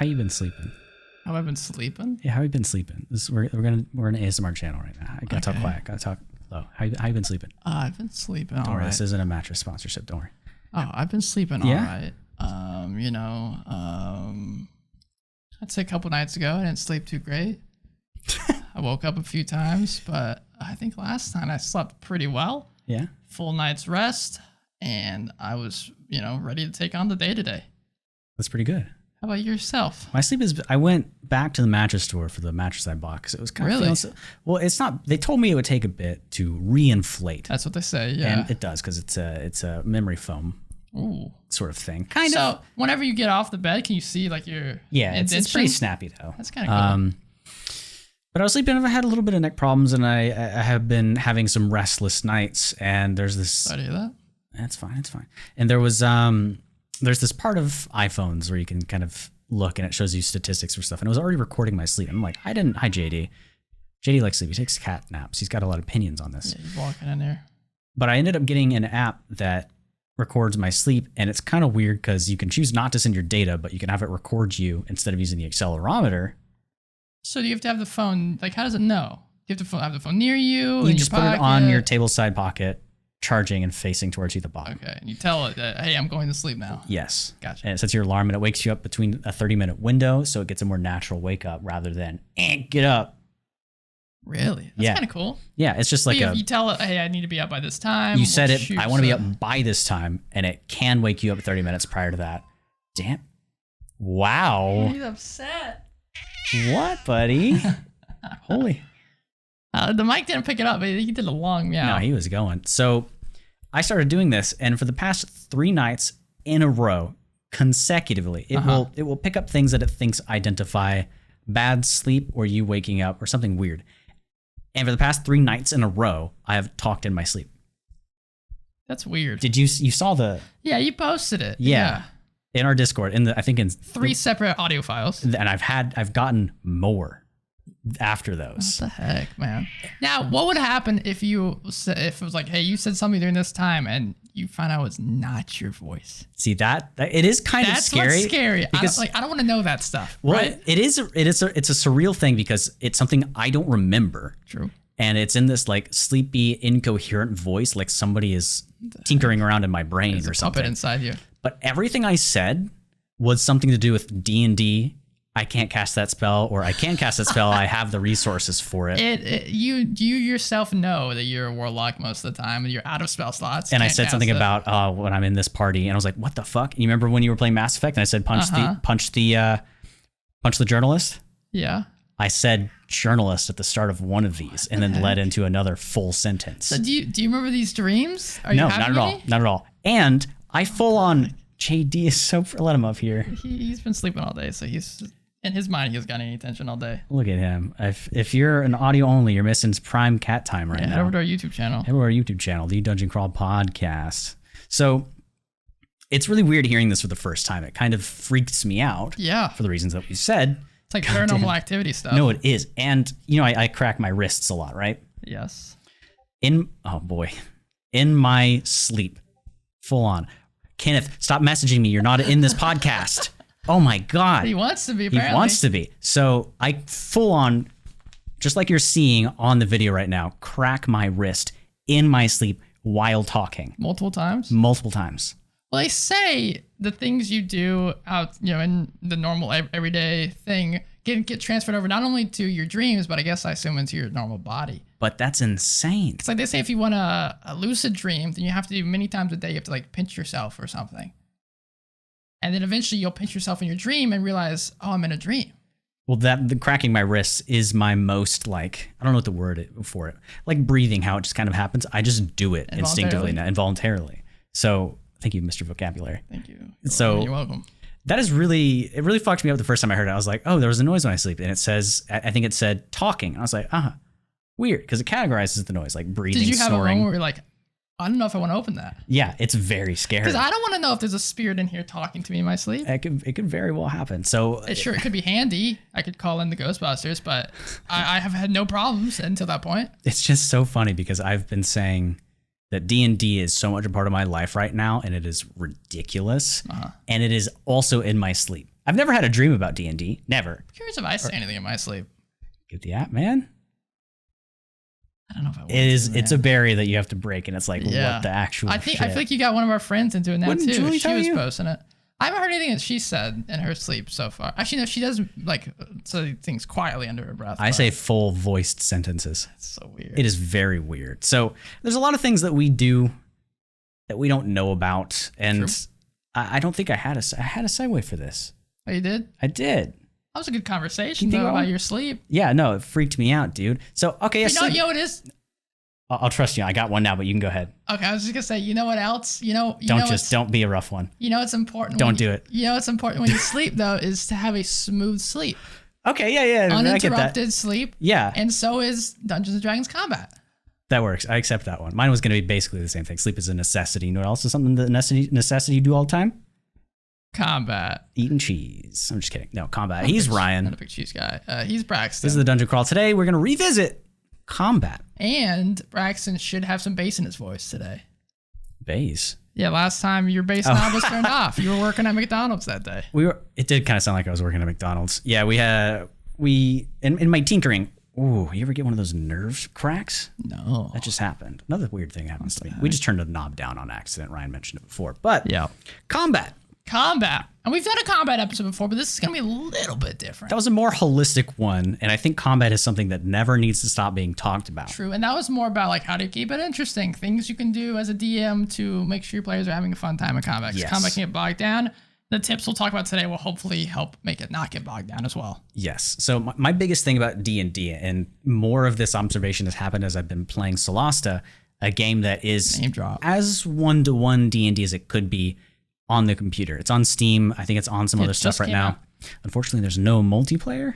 how you been sleeping? How have I been sleeping? Yeah, how you been sleeping? We're an ASMR channel right now. I gotta talk quiet. Gotta talk low. How you been sleeping? I've been sleeping. Don't All worry, right. this isn't a mattress sponsorship. Don't worry. Oh, I've been sleeping. Yeah? All right. I'd say a couple nights ago I didn't sleep too great. I woke up a few times, but I think last night I slept pretty well. Yeah. Full night's rest, and I was, ready to take on the day today. That's pretty good. How about yourself? My sleep is. I went back to the mattress store for the mattress I bought because it was kind of Really? Well, it's not. They told me it would take a bit to reinflate. That's what they say. Yeah. And it does because it's a memory foam Ooh. sort of thing. So whenever you get off the bed, can you see like your It's pretty snappy though. That's kind of cool. But I was sleeping. I had a little bit of neck problems, and I have been having some restless nights. And there's this. Sorry to hear that. That's fine. It's fine. And there was there's this part of iPhones where you can kind of look and it shows you statistics or stuff. And it was already recording my sleep. I'm like, hi JD. JD likes sleep. He takes cat naps. He's got a lot of opinions on this. Yeah, you're walking in there. But I ended up getting an app that records my sleep, and it's kind of weird because you can choose not to send your data, but you can have it record you instead of using the accelerometer. So do you have to have the phone? Like, how does it know? You have to have the phone near you. You just put it on your table side pocket, charging and facing towards you at the bottom. Okay, and you tell it that, hey, I'm going to sleep now. Yes. Gotcha. And it sets your alarm, and it wakes you up between a 30-minute window, so it gets a more natural wake up rather than get up. Really? That's kind of cool. Yeah, it's just like you tell it, hey, I need to be up by this time. You said it, I want to be up by this time, and it can wake you up 30 minutes prior to that. Damn. Wow. He's upset. What, buddy? Holy. The mic didn't pick it up, but he did a long meow. No, he was going. So I started doing this, and for the past 3 nights in a row, consecutively, it will pick up things that it thinks identify bad sleep or you waking up or something weird. And for the past 3 nights in a row, I have talked in my sleep. That's weird. Did you saw the? Yeah, you posted it. Yeah. In our Discord, I think in 3 separate audio files. And I've gotten more after those. What the heck, man? Now, what would happen if it was like, hey, you said something during this time and you find out it's not your voice? See that it is kind of scary. That's what's scary. Because, I don't want to know that stuff. Well, right? it's a surreal thing because it's something I don't remember. True. And it's in this like sleepy, incoherent voice, like somebody is tinkering around in my brain or something. Puppet inside you. But everything I said was something to do with D&D. I can't cast that spell, or I can cast that spell. I have the resources for it. You yourself know that you're a warlock most of the time, and you're out of spell slots. And I said something about when I'm in this party, and I was like, "What the fuck?" And you remember when you were playing Mass Effect, and I said, "Punch the journalist." Yeah. I said journalist at the start of one of these, and then led into another full sentence. So do you remember these dreams? No, not at all. Not at all. And I full on JD is so let him up here. He's been sleeping all day, so he's in his mind he hasn't got any attention all day. Look at him. If you're an audio only, you're missing prime cat time right now. Head over to our YouTube channel. Head over to our YouTube channel, the Dungeon Crawl Podcast. So it's really weird hearing this for the first time. It kind of freaks me out. Yeah. For the reasons that we said. It's like paranormal activity stuff. No, it is. And I crack my wrists a lot, right? Yes. In my sleep, full on. Kenneth, stop messaging me. You're not in this podcast. Oh my God. He wants to be, apparently. He wants to be. So I full on, just like you're seeing on the video right now, crack my wrist in my sleep while talking. Multiple times? Multiple times. Well, they say the things you do out, in the normal everyday thing get transferred over not only to your dreams, but I assume into your normal body. But that's insane. It's like they say if you want a lucid dream, then you have to do many times a day. You have to like pinch yourself or something. And then eventually you'll pinch yourself in your dream and realize, oh, I'm in a dream. Well, the cracking my wrists is my most I don't know what the word for it. Like breathing, how it just kind of happens. I just do it instinctively, involuntarily. So thank you, Mr. Vocabulary. Thank you. You're welcome. That is it really fucked me up the first time I heard it. I was like, oh, there was a noise when I sleep. And it says, I think it said talking. I was like, weird. Because it categorizes the noise, like breathing, snoring. Did you have a moment where you're like, I don't know if I want to open that? Yeah, it's very scary. Because I don't want to know if there's a spirit in here talking to me in my sleep. It could very well happen. So it could be handy. I could call in the Ghostbusters, but I have had no problems until that point. It's just so funny because I've been saying that D&D is so much a part of my life right now, and it is ridiculous. And it is also in my sleep. I've never had a dream about D&D. Never. I'm curious if I say anything in my sleep. Get the app, man. I don't know if I want It's a berry that you have to break, and it's like, what the actual I shit? feel like you got one of our friends into it now, Wouldn't too. Julie She tell was you? posting it. I haven't heard anything that she said in her sleep so far. Actually, no, she does like say things quietly under her breath. I say full voiced sentences. It's so weird. It is very weird. So there's a lot of things that we do that we don't know about, and True. I don't think I had a segue for this. Oh, you did? I did. That was a good conversation You think though, I about won't? your sleep. Yeah, no, it freaked me out, dude. So okay, You know what it is? I'll trust you. I got one now, but you can go ahead. Okay, I was just gonna say, you know what else? Don't be a rough one. You know it's important. Don't do it. You know what's important when you sleep though is to have a smooth sleep, Okay, yeah, I get that. uninterrupted sleep. Yeah, And so is Dungeons and Dragons combat. that works. I accept that one. Mine was going to be basically the same thing. Sleep is a necessity. You know what else is something that necessity you do all the time? Combat. Eating cheese. I'm just kidding. No, combat. He's Ryan. Not a big cheese guy. He's Braxton. This is the Dungeon Crawl. Today we're going to revisit combat. And Braxton should have some bass in his voice today. Bass. Yeah, last time your bass knob was turned off. You were working at McDonald's that day. It did kind of sound like I was working at McDonald's. Yeah, in my tinkering. Ooh, you ever get one of those nerve cracks? No. That just happened. Another weird thing happens to me. We just turned the knob down on accident. Ryan mentioned it before. But Yeah. combat. Combat. And we've done a combat episode before, but this is going to be a little bit different. That was a more holistic one. And I think combat is something that never needs to stop being talked about. True. And that was more about like how to keep it interesting. Things you can do as a DM to make sure your players are having a fun time in combat. 'Cause Yes. combat can get bogged down. The tips we'll talk about today will hopefully help make it not get bogged down as well. Yes. So my biggest thing about D&D, and more of this observation has happened as I've been playing Solasta, a game that is Name drop. as one-to-one D&D as it could be on the computer. It's on Steam. I think it's on some other stuff just right came now. out. Unfortunately, there's no multiplayer,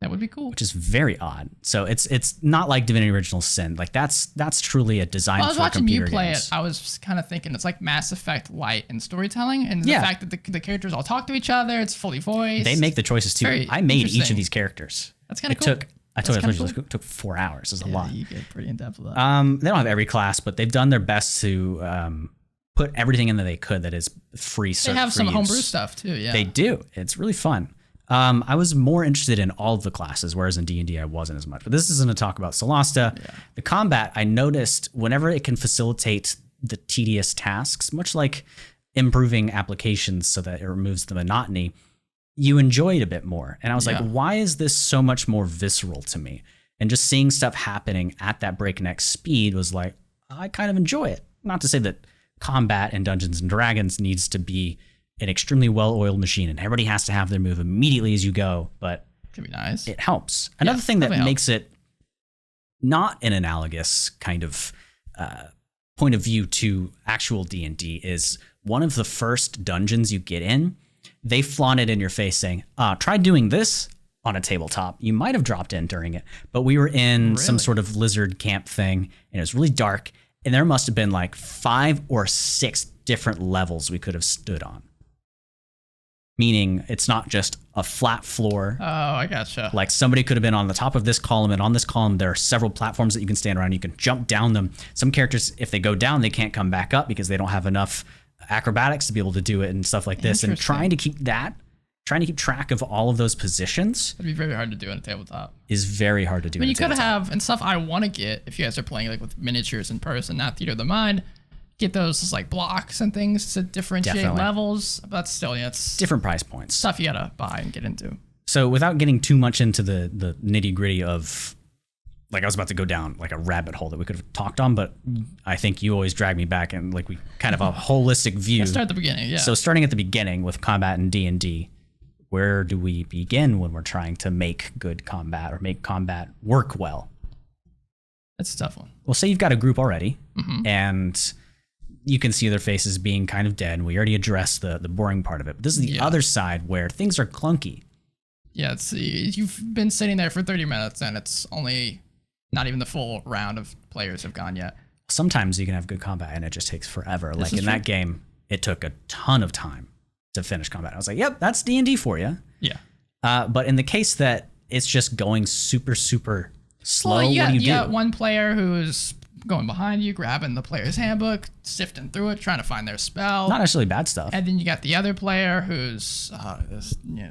That would be cool. which is very odd. So it's not like Divinity Original Sin. Like that's truly a design Well, I was for watching you computer play games. it. I was kind of thinking it's like Mass Effect light in storytelling, and Yeah. the fact that the characters all talk to each other. It's fully voiced. They make the choices too. Very I made each of interesting. these characters. That's kind of cool. I told kinda you, cool. it took 4 hours. It was a lot. You get pretty in depth with that. They don't have every class, but they've done their best to put everything in that they could that is free. They have some homebrew stuff too. Yeah, They do. It's really fun. I was more interested in all of the classes, whereas in D&D I wasn't as much. But this isn't a talk about Solasta. Yeah. The combat, I noticed whenever it can facilitate the tedious tasks, much like improving applications so that it removes the monotony, you enjoy it a bit more. And I was like, why is this so much more visceral to me? And just seeing stuff happening at that breakneck speed was like, I kind of enjoy it. Not to say that combat in Dungeons and Dragons needs to be an extremely well-oiled machine and everybody has to have their move immediately as you go, but could be nice. it helps. Another thing that makes it not an analogous kind of point of view to actual D&D is one of the first dungeons you get in, they flaunt it in your face saying, try doing this on a tabletop. You might have dropped in during it, but we were in some sort of lizard camp thing and it was really dark and there must have been like 5 or 6 different levels we could have stood on. Meaning it's not just a flat floor. Oh, I gotcha. Like somebody could have been on the top of this column, and on this column there are several platforms that you can stand around. You can jump down them. Some characters, if they go down, they can't come back up because they don't have enough acrobatics to be able to do it and stuff like this. And trying to keep track of all of those positions It'd be very hard to do on a tabletop. is very hard to do. I mean, you could have, and stuff I want to get if you guys are playing like with miniatures in person, not theater of the mind. Get those like blocks and things to differentiate levels, but still, yeah, it's different price points. Stuff you gotta buy and get into. So without getting too much into the nitty gritty of, like I was about to go down like a rabbit hole that we could have talked on, but I think you always drag me back and like we kind of a holistic view. Let's start at the beginning, yeah. So starting at the beginning with combat and D&D, where do we begin when we're trying to make good combat or make combat work well? That's a tough one. Well, say you've got a group already and you can see their faces being kind of dead. We already addressed the boring part of it. But this is the other side where things are clunky. Yeah, it's you've been sitting there for 30 minutes and it's only not even the full round of players have gone yet. Sometimes you can have good combat and it just takes forever. Like in that game, it took a ton of time to finish combat. I was like, yep, that's D&D for you. Yeah. But in the case that it's just going super, super slow, well, what do you do? You got one player who's going behind you, grabbing the player's handbook, sifting through it, trying to find their spell. Not necessarily bad stuff. And then you got the other player who's,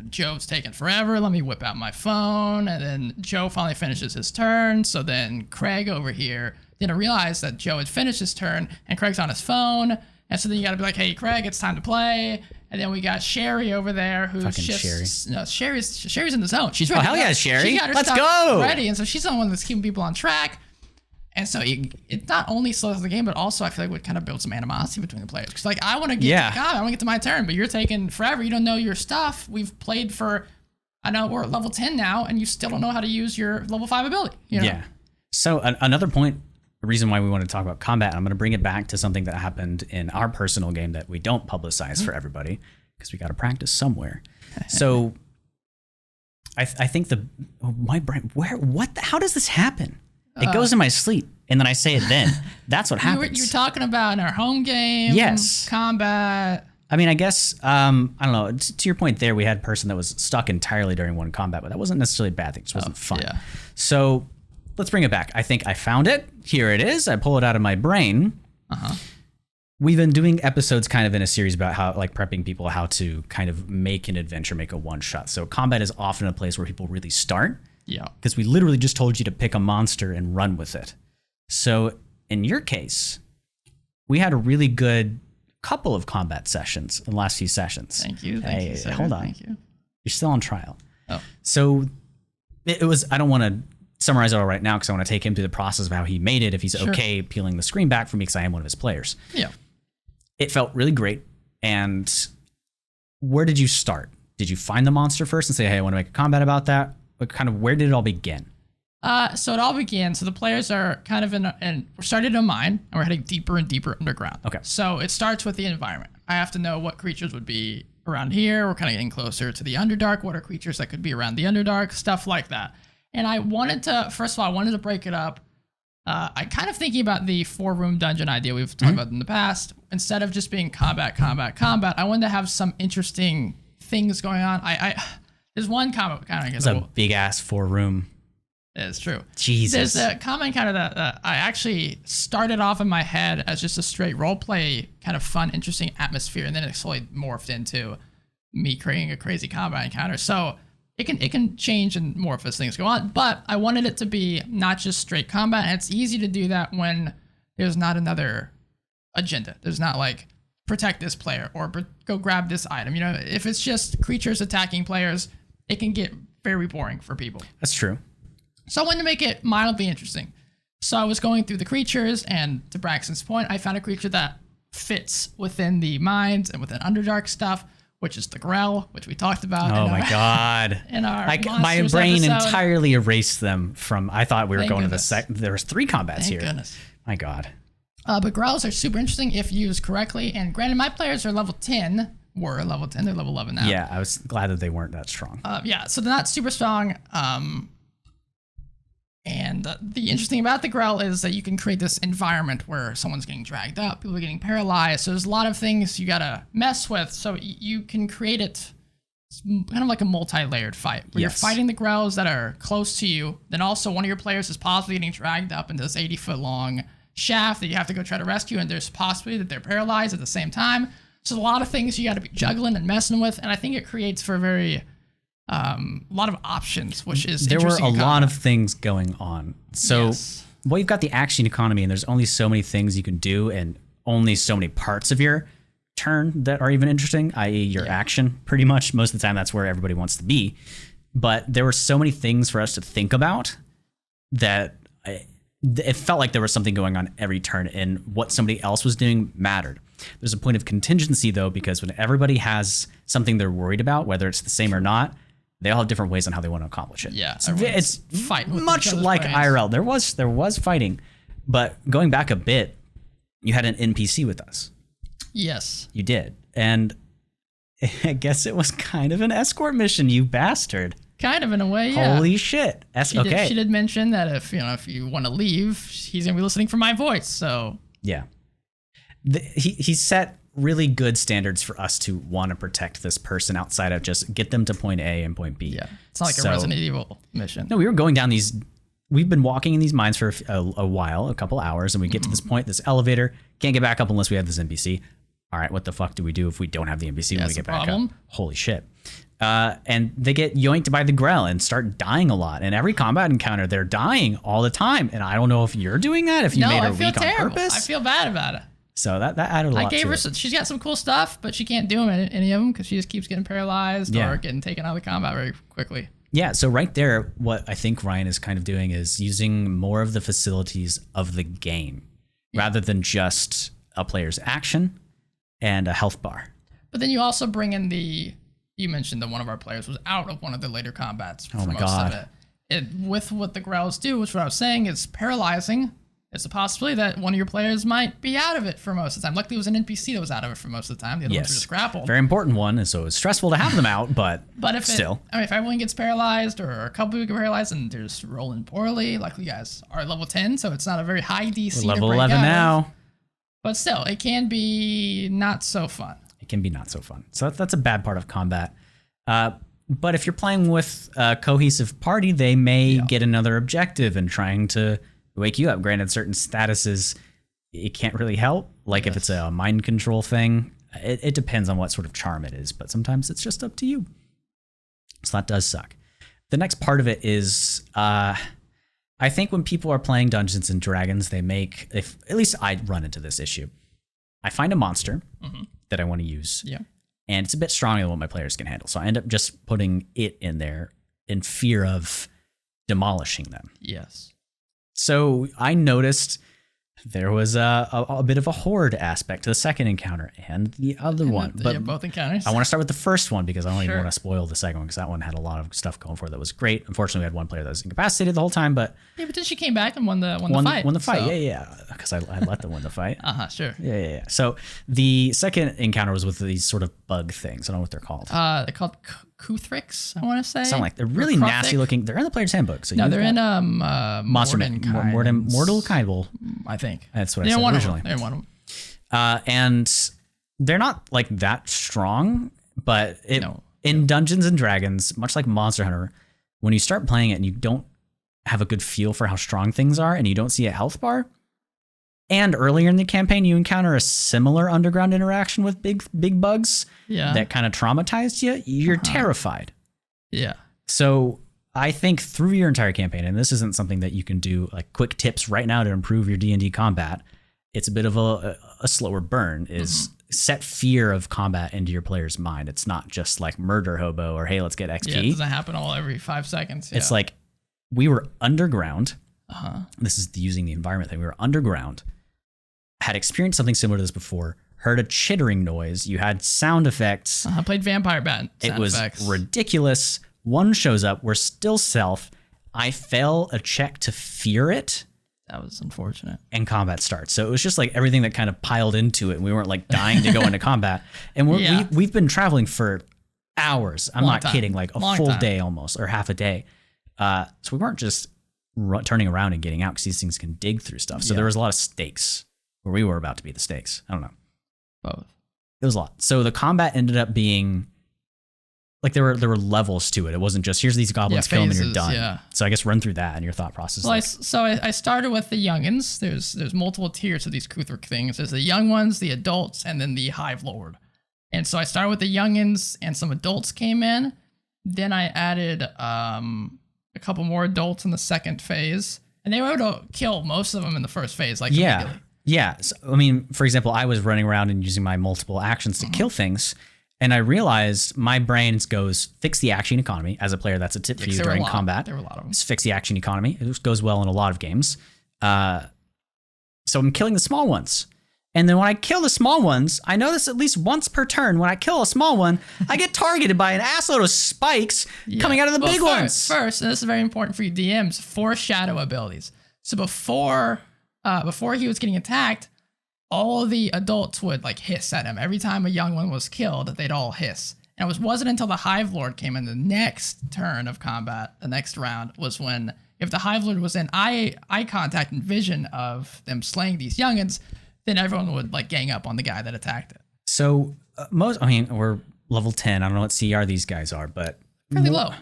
Joe's taking forever. Let me whip out my phone. And then Joe finally finishes his turn. So then Craig over here didn't realize that Joe had finished his turn and Craig's on his phone. And so then you got to be like, hey, Craig, it's time to play. And then we got Sherry over there who's Fucking just Sherry's in the zone. She's Oh, ready. hell yeah, Sherry. She got her Let's stuff go. ready. And so she's the one that's keeping people on track. And so it not only slows the game, but also I feel like it would kind of build some animosity between the players. Because I want to get to I want to get to my turn, but you're taking forever. You don't know your stuff. We've played for, I know we're at level 10 now, and you still don't know how to use your level 5 ability. Yeah. So another point, the reason why we want to talk about combat, I'm going to bring it back to something that happened in our personal game that we don't publicize for everybody because we got to practice somewhere. So I think my brain, how does this happen? It goes in my sleep, and then I say it then. That's what happens. You're talking about in our home game, combat. I mean, I guess, I don't know. To your point there, we had a person that was stuck entirely during one combat, but that wasn't necessarily a bad thing. It just wasn't fun. Yeah. So let's bring it back. I think I found it. Here it is. I pull it out of my brain. We've been doing episodes kind of in a series about how, like, prepping people how to kind of make an adventure, make a one-shot. So combat is often a place where people really start. Yeah. Because we literally just told you to pick a monster and run with it. So in your case, we had a really good couple of combat sessions in the last few sessions. Thank you. Thank you, sir. Hold on. Thank you. You're still on trial. Oh. So it was, I don't want to summarize it all right now because I want to take him through the process of how he made it, if he's okay peeling the screen back for me because I am one of his players. Yeah. It felt really great. And where did you start? Did you find the monster first and say, hey, I want to make a combat about that? Where did it all begin? So it all began. So the players are kind of we're starting in a mine, and we're heading deeper and deeper underground. Okay. So it starts with the environment. I have to know what creatures would be around here. We're kind of getting closer to the Underdark. What are creatures that could be around the Underdark? Stuff like that. And I wanted to break it up. I kind of thinking about the 4-room dungeon idea we've talked about in the past. Instead of just being combat, I wanted to have some interesting things going on. There's one comment kind of. It's a big ass 4-room. It's true. Jesus. There's a comment kind of that I actually started off in my head as just a straight role play, kind of fun, interesting atmosphere, and then it slowly morphed into me creating a crazy combat encounter. So it can change and morph as things go on. But I wanted it to be not just straight combat, and it's easy to do that when there's not another agenda. There's not like protect this player or go grab this item. If it's just creatures attacking players, it can get very boring for people. That's true. So I wanted to make it mildly interesting. So I was going through the creatures, and to Braxton's point, I found a creature that fits within the mines and within Underdark stuff, which is the Grell, which we talked about. Oh my God. In our my brain episode. entirely erased them from, I thought we were going goodness. to there was 3 combats here. Goodness. My God. But Grells are super interesting if used correctly. And granted, my players are level 10. Were level 10. They're level 11 now. Yeah, I was glad that they weren't that strong. So they're not super strong. And the interesting about the Grell is that you can create this environment where someone's getting dragged up, people are getting paralyzed. So there's a lot of things you gotta mess with. So you can create it kind of like a multi-layered fight where you're fighting the Grells that are close to you. Then also one of your players is possibly getting dragged up into this 80-foot long shaft that you have to go try to rescue. And there's possibility that they're paralyzed at the same time. So a lot of things you got to be juggling and messing with, and I think it creates for a lot of options, which is there were a interesting lot of things going on. So well, you've got the action economy, and there's only so many things you can do, and only so many parts of your turn that are even interesting, i.e. your action. Pretty much most of the time, that's where everybody wants to be. But there were so many things for us to think about that it felt like there was something going on every turn, and what somebody else was doing mattered. There's a point of contingency, though, because when everybody has something they're worried about, whether it's the same or not, they all have different ways on how they want to accomplish it. Yeah, it's fighting with much like IRL. There was fighting, but going back a bit, you had an NPC with us. Yes, you did, and I guess it was kind of an escort mission. You bastard. Kind of in a way, yeah. Holy shit. She did mention that if you want to leave, he's gonna be listening for my voice. So yeah. He set really good standards for us to want to protect this person outside of just get them to point A and point B. Yeah, it's not like a Resident Evil mission. No, we were going down these we've been walking in these mines for a while, a couple hours, and we get to this point, this elevator, can't get back up unless we have this NPC. All right, what the fuck do we do if we don't have the NPC when we get back up? Holy shit. And they get yoinked by the Grell and start dying a lot. And every combat encounter, they're dying all the time. And I don't know if you're doing that, if you made her weak on purpose. I feel bad about it. So that added a lot to it. I gave her she's got some cool stuff, but she can't do any of them because she just keeps getting paralyzed or getting taken out of the combat very quickly. Yeah, so right there, what I think Ryan is kind of doing is using more of the facilities of the game rather than just a player's action and a health bar. But then you also bring in you mentioned that one of our players was out of one of the later combats for most of it. With what the Grells do, which what I was saying is paralyzing. It's a possibility that one of your players might be out of it for most of the time. Luckily, it was an NPC that was out of it for most of the time. The other ones were just grappled. Very important one, and so it's stressful to have them out, but if still. If everyone gets paralyzed or a couple people get paralyzed and they're just rolling poorly, like you guys are level 10, so it's not a very high DC. We're level 11 now. But still, it can be not so fun. It can be not so fun. So that's a bad part of combat. But if you're playing with a cohesive party, they may get another objective and trying to wake you up. Granted, certain statuses, it can't really help. Like if it's a mind control thing, it depends on what sort of charm it is. But sometimes it's just up to you. So that does suck. The next part of it is, I think when people are playing Dungeons and Dragons, they make, at least I run into this issue. I find a monster that I want to use. Yeah. And it's a bit stronger than what my players can handle. So I end up just putting it in there in fear of demolishing them. Yes. So I noticed there was a bit of a horde aspect to the second encounter and the other one. But both encounters. I want to start with the first one because I don't even want to spoil the second one because that one had a lot of stuff going for it that was great. Unfortunately, we had one player that was incapacitated the whole time, but but then she came back and won the fight. Won the fight, yeah, because I let them win the fight. Sure. Yeah. So the second encounter was with these sort of bug things. I don't know what they're called. They're called Kuthrix, I want to say. Sound like they're really nasty looking. They're in the player's handbook. So no, they're in Mortal Kindle. I think that's what I said originally. They're one of them. And they're not like that strong, but in Dungeons and Dragons, much like Monster Hunter, when you start playing it and you don't have a good feel for how strong things are and you don't see a health bar, and earlier in the campaign you encounter a similar underground interaction with big bugs that kind of traumatized you, you're terrified. Yeah. So I think through your entire campaign, and this isn't something that you can do like quick tips right now to improve your D&D combat, it's a bit of a slower burn, is set fear of combat into your player's mind. It's not just like murder hobo or hey, let's get XP. Yeah, it doesn't happen all every 5 seconds. Yeah. It's like we were underground. This is using the environment thing. We were underground, had experienced something similar to this before, heard a chittering noise. You had sound effects. I played Vampire Bat. It was ridiculous. One shows up. We're still self. I fail a check to fear it. That was unfortunate. And combat starts. So it was just like everything that kind of piled into it. We weren't like dying to go into combat. And we've been traveling for hours. I'm not kidding. Like a full day almost, or half a day. So we weren't just turning around and getting out because these things can dig through stuff. So there was a lot of stakes where we were about to be the stakes. I don't know. Both. It was a lot. So the combat ended up being like there were levels to it. It wasn't just here's these goblins, kill them and you're done. Yeah. So I guess run through that and your thought process. Well, I started with the youngins. There's multiple tiers of these Kuthric things. There's the young ones, the adults, and then the Hive Lord. And so I started with the youngins, and some adults came in. Then I added a couple more adults in the second phase, and they were able to kill most of them in the first phase. Like immediately. Yeah. So, I mean, for example, I was running around and using my multiple actions to kill things. And I realized my brain goes, fix the action economy. As a player, that's a tip for you during combat. There were a lot of them. Just fix the action economy. It goes well in a lot of games. So I'm killing the small ones. And then when I kill the small ones, I notice at least once per turn, when I kill a small one, I get targeted by an assload of spikes coming out of the big ones. First, and this is very important for you DMs, foreshadow abilities. So before he was getting attacked, all the adults would like hiss at him. Every time a young one was killed, they'd all hiss. And it wasn't until the Hive Lord came in the next turn of combat, the next round, was when, if the Hive Lord was in eye contact and vision of them slaying these youngins, then everyone would like gang up on the guy that attacked it. So we're level 10. I don't know what CR these guys are, but fairly low.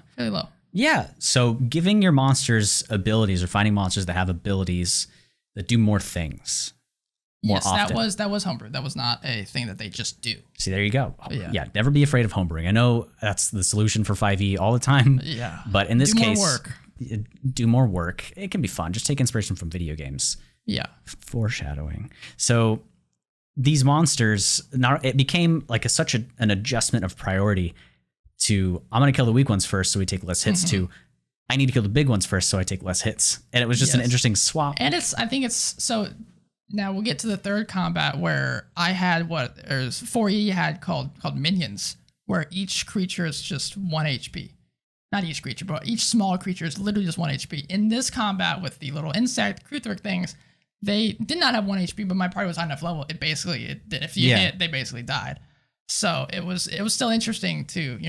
Yeah. So giving your monsters abilities or finding monsters that have abilities that do more things more often. That was homebrew. That was not a thing that they just do. See, there you go. Yeah. Never be afraid of homebrewing. I know that's the solution for 5e all the time. Yeah. But in this case, work. Do more work. It can be fun. Just take inspiration from video games. Yeah. Foreshadowing. So these monsters, it became like such an adjustment of priority to, I'm going to kill the weak ones first so we take less hits, to I need to kill the big ones first so I take less hits. And it was just an interesting swap. And I think it's, so now we'll get to the third combat where I had there's 4E had called minions, where each creature is just 1 HP. Not each creature, but each small creature is literally just 1 HP. In this combat with the little insect, Kruthrik things, they did not have 1 HP, but my party was high enough level. It did. If you hit, they basically died. So it was still interesting to,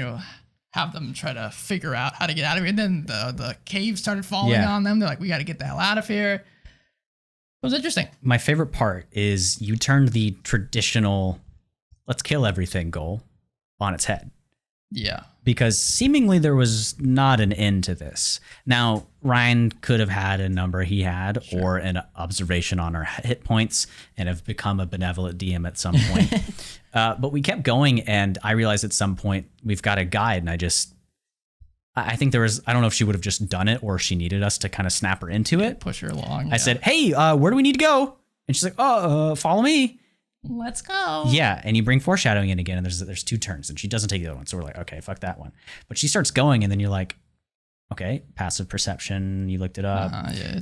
have them try to figure out how to get out of here. And then the cave started falling on them. They're like, we got to get the hell out of here. It was interesting. My favorite part is you turned the traditional let's kill everything goal on its head. Yeah. Because seemingly there was not an end to this. Now, Ryan could have had a number he had or an observation on our hit points and have become a benevolent DM at some point. But we kept going, and I realized at some point we've got a guide, and I think there was, I don't know if she would have just done it or she needed us to kind of snap her into it. Push her along. I said, hey, where do we need to go? And she's like, follow me. Let's go. Yeah, and you bring foreshadowing in again, and there's 2 turns, and she doesn't take the other one. So we're like, okay, fuck that one. But she starts going, and then you're like, okay, passive perception, you looked it up.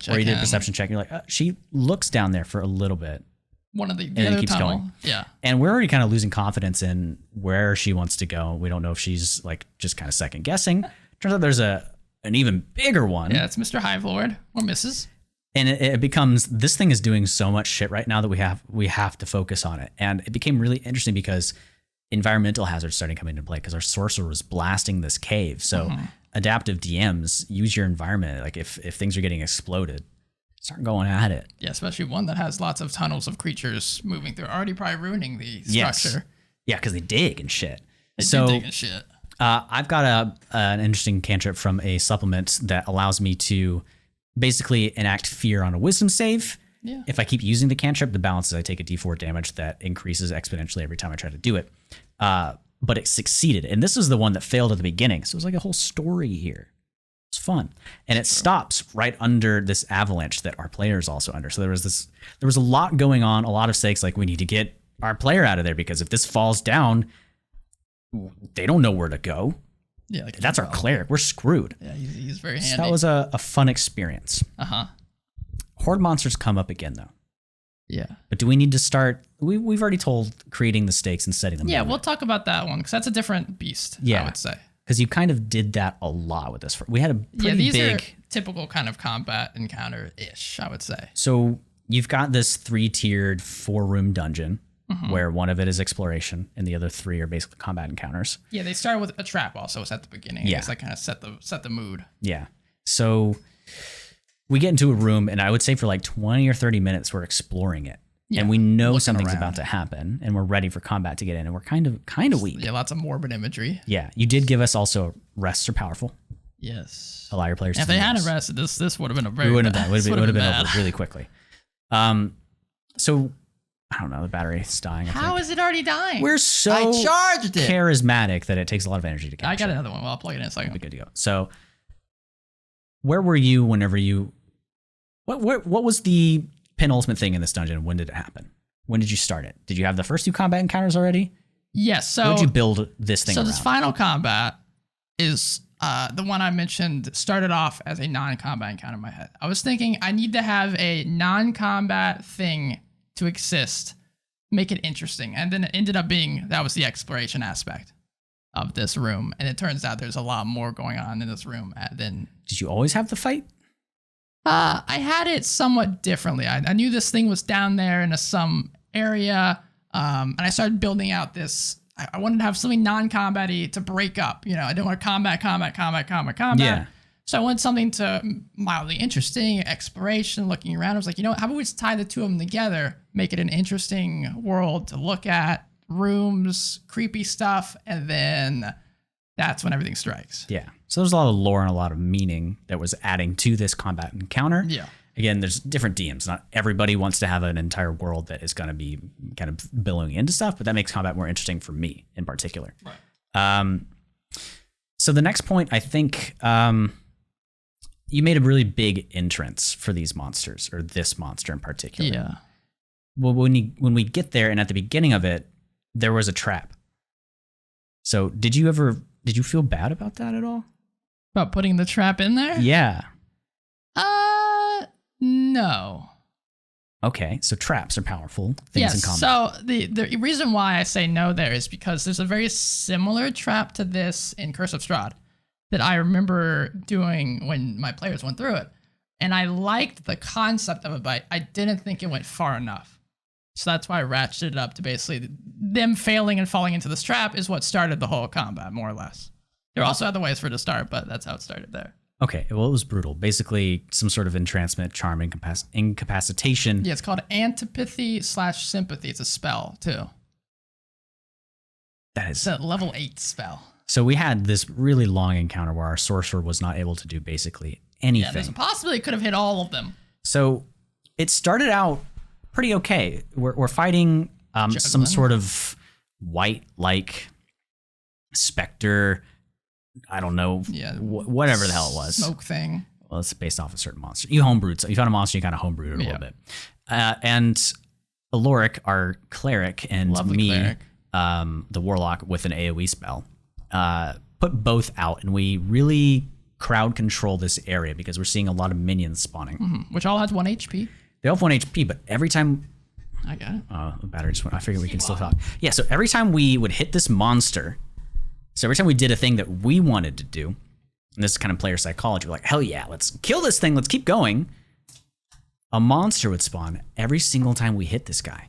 Or you did a perception check, and you're like, she looks down there for a little bit. One of the and then other keeps tunnel. going. Yeah. And we're already kind of losing confidence in where she wants to go. We don't know if she's like just kind of second guessing. Turns out there's an even bigger one. Yeah, it's Mr. Hive Lord or Mrs. And it becomes, this thing is doing so much shit right now that we have to focus on it. And it became really interesting because environmental hazards started coming into play because our sorcerer was blasting this cave. So adaptive DMs use your environment. Like if things are getting exploded, start going at it. Yeah, especially one that has lots of tunnels of creatures moving through, already probably ruining the structure. Yeah, because they dig and shit. They do dig and shit. I've got an interesting cantrip from a supplement that allows me to basically enact fear on a wisdom save. Yeah. If I keep using the cantrip, the balance is I take a d4 damage that increases exponentially every time I try to do it. But it succeeded. And this is the one that failed at the beginning. So it was like a whole story here. It's fun. And it stops right under this avalanche that our player is also under. So there was a lot going on, a lot of stakes. Like we need to get our player out of there because if this falls down, they don't know where to go. Yeah, like that's our cleric. We're screwed. Yeah, he's very handy. So that was a fun experience. Horde monsters come up again, though. Yeah. But do we need to start? We've already told creating the stakes and setting them. Yeah, we'll talk about that one because that's a different beast, I would say. Because you kind of did that a lot with this. We had a pretty these big... are typical kind of combat encounter-ish, I would say. So you've got this 3-tiered 4-room dungeon. Where one of it is exploration and the other 3 are basically combat encounters. Yeah, they started with a trap also at the beginning. Yeah. It's like kind of set the mood. Yeah. So we get into a room and I would say for like 20 or 30 minutes we're exploring it. Yeah. And we know something's about to happen and we're ready for combat to get in and we're kind of weak. Yeah, lots of morbid imagery. Yeah. You did give us also rests are powerful. Yes. Allow your players if to they hadn't rested, this would have been a very It would have been over really quickly. So I don't know, the battery's dying. How is it already dying? We're so I charged it. charismatic that it takes a lot of energy to capture. I got another one. Well, I'll plug it in a second. We'll be good to go. So where were you whenever you... What was the penultimate thing in this dungeon? When did it happen? When did you start it? Did you have the first 2 combat encounters already? Yes. So what did you build this thing around? So this final combat is the one I mentioned started off as a non-combat encounter in my head. I was thinking I need to have a non-combat thing to exist, make it interesting. And then it ended up being, that was the exploration aspect of this room. And it turns out there's a lot more going on in this room than... Did you always have the fight? I had it somewhat differently. I knew this thing was down there in some area, and I started building out this... I wanted to have something non-combat-y to break up. I didn't want to combat. Yeah. So I wanted something to mildly interesting, exploration, looking around. I was like, how about we just tie the 2 of them together, make it an interesting world to look at, rooms, creepy stuff, and then that's when everything strikes. Yeah. So there's a lot of lore and a lot of meaning that was adding to this combat encounter. Yeah. Again, there's different DMs. Not everybody wants to have an entire world that is going to be kind of billowing into stuff, but that makes combat more interesting for me in particular. Right. So the next point, I think you made a really big entrance for these monsters, or this monster in particular. Yeah. Well, when we get there, and at the beginning of it, there was a trap. So did you feel bad about that at all? About putting the trap in there? Yeah. No. Okay, so traps are powerful things in combat. So the reason why I say no there is because there's a very similar trap to this in Curse of Strahd that I remember doing when my players went through it. And I liked the concept of it, but I didn't think it went far enough. So that's why I ratcheted it up to basically them failing and falling into this trap is what started the whole combat, more or less. There are also other ways for it to start, but that's how it started there. Okay, well, it was brutal. Basically, some sort of entrancement, charm, incapacitation. Yeah, it's called Antipathy/Sympathy. It's a spell, too. It's a level 8 spell. So we had this really long encounter where our sorcerer was not able to do basically anything. Yeah, there's a possibility it could have hit all of them. So it started out pretty okay. We're fighting some sort of white-like specter. I don't know, whatever the hell it was. Smoke thing. Well, it's based off a certain monster. You homebrewed, so you found a monster, you kind of homebrewed it a little bit. And Aloric, our cleric, and Lovely me, cleric. The warlock with an AoE spell, put both out, and we really crowd control this area because we're seeing a lot of minions spawning. Mm-hmm. Which all has 1 HP. They all have 1 HP, but every time... I got it. The battery just went. I figured we can still talk. Yeah, so every time we would hit this monster... So every time we did a thing that we wanted to do, and this is kind of player psychology, we're like, hell yeah, let's kill this thing, let's keep going. A monster would spawn every single time we hit this guy.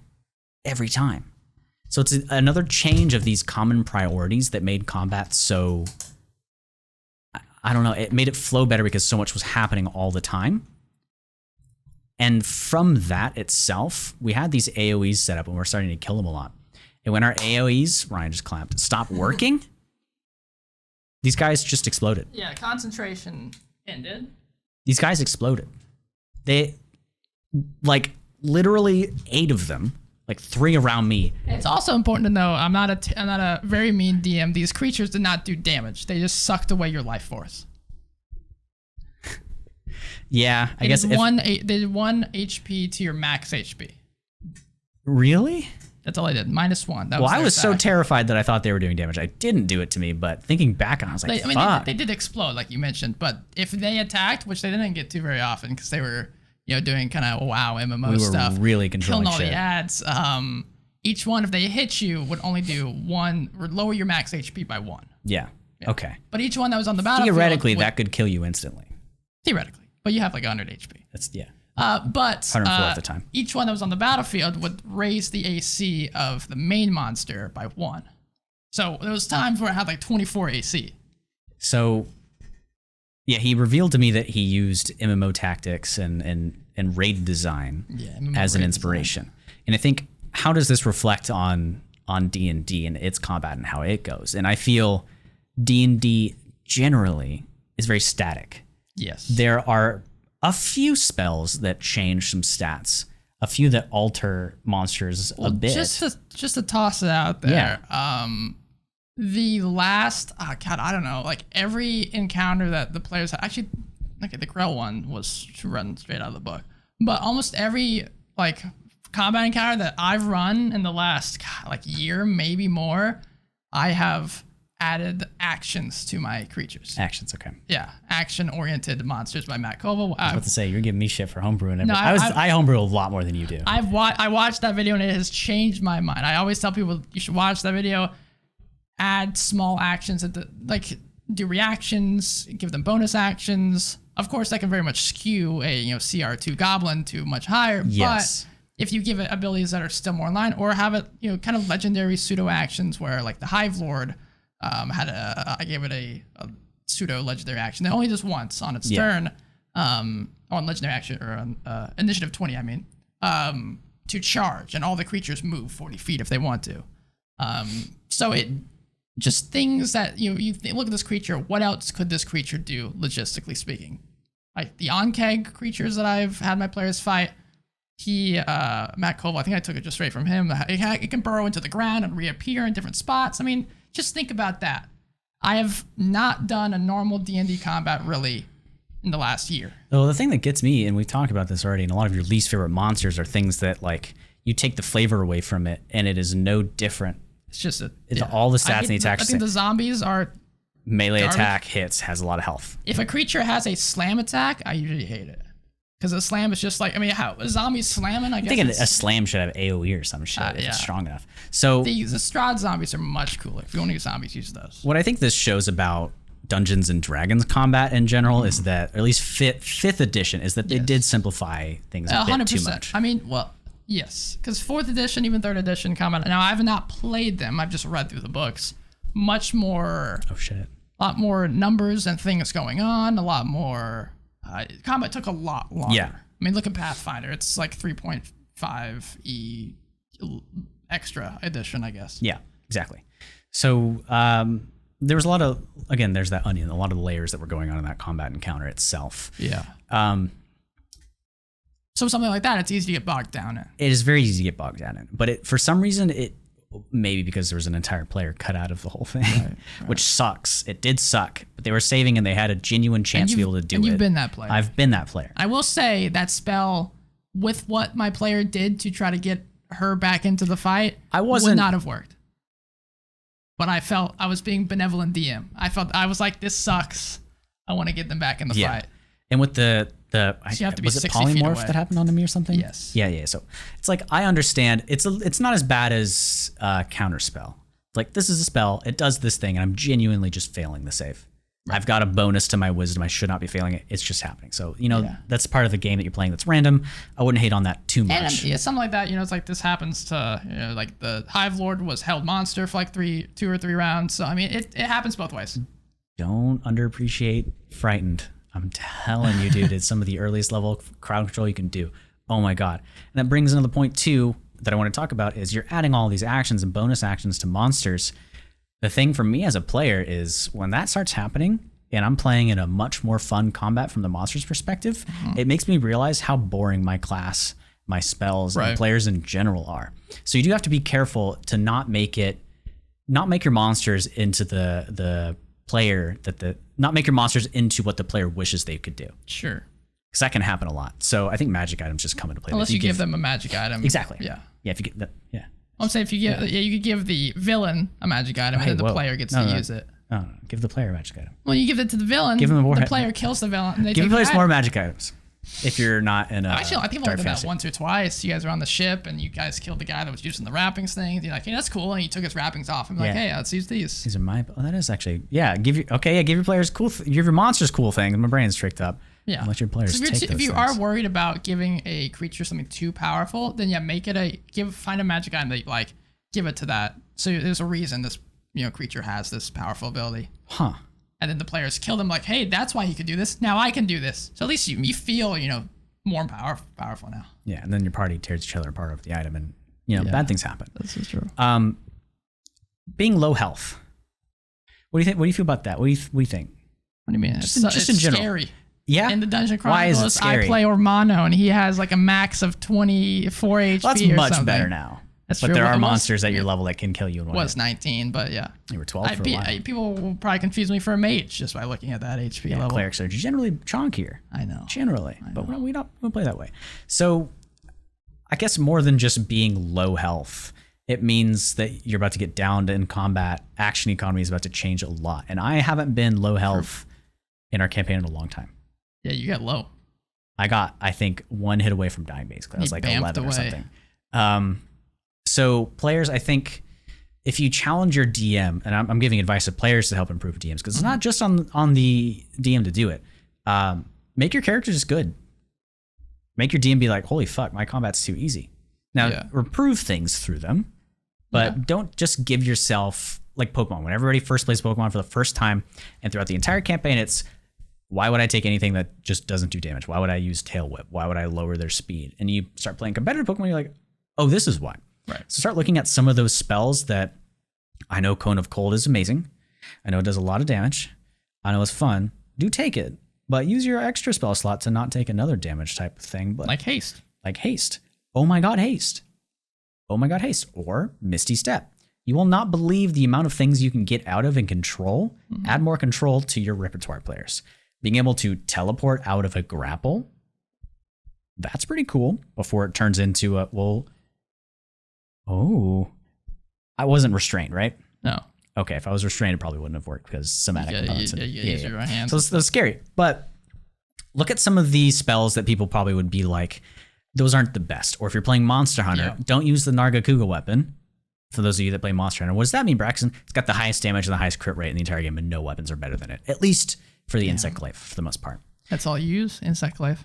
Every time. So it's another change of these common priorities that made combat so... I don't know, it made it flow better because so much was happening all the time. And from that itself, we had these AoEs set up and we're starting to kill them a lot. And when our AoEs, Ryan just clapped, stopped working... These guys just exploded. Yeah, concentration ended. These guys exploded. They, like, literally 8 of them, like 3 around me. It's also important to know I'm not a very mean DM. These creatures did not do damage. They just sucked away your life force. Yeah, I guess. They did 1 HP to your max HP. Really? That's all I did. -1. Well, I was so terrified that I thought they were doing damage. I didn't do it to me, but thinking back on it, I was like, fuck. They did explode, like you mentioned. But if they attacked, which they didn't get to very often because they were, doing kind of WoW MMO stuff. We were really controlling killing all shit. the ads. Each one, if they hit you, would only do 1, or lower your max HP by 1. Yeah. Okay. But each one that was on the battlefield... Theoretically, that could kill you instantly. Theoretically. But you have like 100 HP. That's, yeah. But 104 at the time. Each one that was on the battlefield would raise the AC of the main monster by 1. So there was times where I had like 24 AC. So, yeah, he revealed to me that he used MMO tactics and raid design as an inspiration. And I think, how does this reflect on D&D and its combat and how it goes? And I feel D&D generally is very static. Yes. There are a few spells that change some stats, a few that alter monsters a bit. Just to toss it out there. Yeah. The last, I don't know, like every encounter that the players had, actually, okay, the Grell one was run straight out of the book, but almost every like combat encounter that I've run in the last year, maybe more, I have added actions to my creatures. Actions, okay. Yeah, action-oriented monsters by Matt Koval. I was about to say, you're giving me shit for homebrewing. No, I homebrew a lot more than you do. I watched that video and it has changed my mind. I always tell people you should watch that video, add small actions, do reactions, give them bonus actions. Of course, that can very much skew a CR2 goblin to much higher. Yes. But if you give it abilities that are still more in line, or have it kind of legendary pseudo actions where like the Hive Lord. I gave it a pseudo legendary action that only does once on its turn, on legendary action or on initiative 20. I mean, to charge, and all the creatures move 40 feet if they want to. So just things that look at this creature. What else could this creature do, logistically speaking? Like the on-keg creatures that I've had my players fight. Matt Koval, I think I took it just straight from him. It can burrow into the ground and reappear in different spots. I mean, just think about that. I have not done a normal D&D combat really in the last year. Well, the thing that gets me, and we've talked about this already, and a lot of your least favorite monsters are things that like you take the flavor away from it, and it is no different. It's just all the stats and the attacks. I think the zombies are melee garbage. Attack hits has a lot of health. If a creature has a slam attack, I usually hate it. Because a slam is just like, I mean, how a zombie slamming, I guess. I think a slam should have AoE or some shit if it's strong enough. So the Strahd zombies are much cooler. If you want to use zombies, use those. What I think this shows about Dungeons and Dragons combat in general is that, or at least fifth edition, is that they did simplify things a bit 100%. Too much. I mean, well, yes, because 4th edition, even 3rd edition combat. Now I have not played them. I've just read through the books. Much more. Oh shit. A lot more numbers and things going on. A lot more. Combat took a lot longer. Yeah. I mean, look at Pathfinder. It's like 3.5 E extra edition, I guess. Yeah, exactly. So there was a lot of, again, there's that onion, a lot of the layers that were going on in that combat encounter itself. Yeah. So something like that, it's easy to get bogged down in. It is very easy to get bogged down in. But for some reason, maybe because there was an entire player cut out of the whole thing, right. Which sucks. It did suck, but they were saving and they had a genuine chance to be able to do it. And you've been that player. I've been that player. I will say that spell, with what my player did to try to get her back into the fight, would not have worked. But I felt I was being benevolent DM. I was like, this sucks. I want to get them back in the fight. And with the so you have to be was it 60 feet polymorph away. that happened onto me or something? Yes. Yeah. So it's like, I understand. It's not as bad as counterspell. Like, this is a spell. It does this thing, and I'm genuinely just failing the save. Right. I've got a bonus to my wisdom. I should not be failing it. It's just happening. So, that's part of the game that you're playing that's random. I wouldn't hate on that too much. And something like that, it's like this happens to, like the Hive Lord was held monster for like 2 or 3 rounds. So, I mean, it happens both ways. Don't underappreciate Frightened. I'm telling you, dude, it's some of the earliest level crowd control you can do. Oh my God. And that brings another point too that I want to talk about is you're adding all these actions and bonus actions to monsters. The thing for me as a player is when that starts happening and I'm playing in a much more fun combat from the monster's perspective, it makes me realize how boring my class, my spells, and players in general are. So you do have to be careful to not make your monsters into not make your monsters into what the player wishes they could do. Sure. Because that can happen a lot. So I think magic items just come into play. Unless you give them a magic item. Exactly. Yeah. Yeah. If you get that. Yeah. I'm saying if you give, you could give the villain a magic item, and then the player gets to use it. No, give the player a magic item. Well, you give it to the villain. Give him the player kills the villain. And give the players more magic items. If you're not in a Actually, I think I've only done that once or twice. You guys were on the ship and you guys killed the guy that was using the wrappings thing. You're like, hey, that's cool. And you took his wrappings off. I'm like, hey, let's use these. These are my. Oh, that is actually. Yeah. Give your players give your monsters cool things. My brain's tricked up. Yeah. Let your players take those things. If you are worried about giving a creature something too powerful, then make it find a magic item that you like. Give it to that. So there's a reason this creature has this powerful ability. Huh. And then the players kill them like, hey, that's why he could do this. Now I can do this. So at least you feel more powerful now. Yeah, and then your party tears each other apart over the item, and bad things happen. This is true. Being low health. What do you think? What do you feel about that? What do you think? What do you mean? Just in general. Scary. Yeah. In the Dungeon Why is it Chronicles, scary? I play Ormano, and he has like a max of 24 HP. Well, that's much better now. That's but true. there are monsters at your level that can kill you in one hit. Was 19, but yeah. You were 12 for a while. People will probably confuse me for a mage just by looking at that HP level. Clerics are generally chonkier. I know. Generally. But we don't play that way. So I guess more than just being low health, it means that you're about to get downed in combat. Action economy is about to change a lot. And I haven't been low health in our campaign in a long time. Yeah, you got low. I got, I think, 1 hit away from dying, basically. I was like 11 or something. So players, I think, if you challenge your DM, and I'm giving advice to players to help improve DMs, because it's not just on the DM to do it. Make your character just good. Make your DM be like, holy fuck, my combat's too easy. Now, reprove things through them, but don't just give yourself, like Pokemon. When everybody first plays Pokemon for the first time, and throughout the entire campaign, it's, why would I take anything that just doesn't do damage? Why would I use Tail Whip? Why would I lower their speed? And you start playing competitive Pokemon, you're like, oh, this is why. Right. So start looking at some of those spells that I know Cone of Cold is amazing. I know it does a lot of damage. I know it's fun. Do take it, but use your extra spell slot to not take another damage type of thing. But Like haste. Like haste. Oh my god, haste. Oh my god, haste. Or Misty Step. You will not believe the amount of things you can get out of and control. Add more control to your repertoire players. Being able to teleport out of a grapple, that's pretty cool before it turns into a, well, oh, I wasn't restrained, right? No. Okay, if I was restrained, it probably wouldn't have worked because somatic components. Use your hands. So it's scary. But look at some of these spells that people probably would be like, those aren't the best. Or if you're playing Monster Hunter, don't use the Nargacuga weapon. For those of you that play Monster Hunter, what does that mean, Braxton? It's got the highest damage and the highest crit rate in the entire game, and no weapons are better than it. At least for the Insect Glaive, for the most part. That's all you use? Insect Glaive?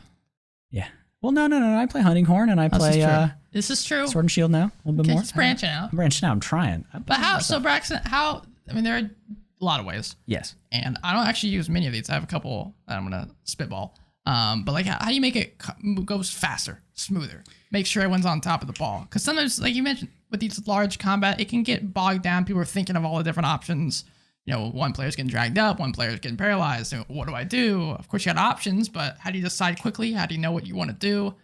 Yeah. Well, no. I play Hunting Horn, and I play This is true. Sword and Shield now, a little bit more. It's branching out. I'm branching out. I'm trying. But how? So, Braxton, how? I mean, there are a lot of ways. Yes. And I don't actually use many of these. I have a couple that I'm going to spitball. But like, how do you make it go faster, smoother? Make sure everyone's on top of the ball. Because sometimes, like you mentioned, with these large combat, it can get bogged down. People are thinking of all the different options. You know, one player's getting dragged up, one player's getting paralyzed. So what do I do? Of course, you got options, but how do you decide quickly? How do you know what you want to do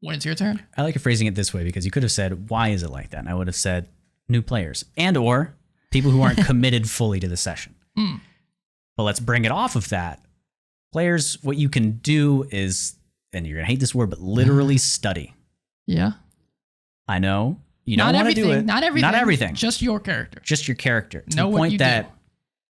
when it's your turn? I like phrasing it this way because you could have said, why is it like that? And I would have said, new players and or people who aren't committed fully to the session. But let's bring it off of that. Players, what you can do is, and you're going to hate this word, but literally study. Yeah. I know. You don't want to do it. Not everything. Not everything. Just your character. Just your character. To know the what point you that do.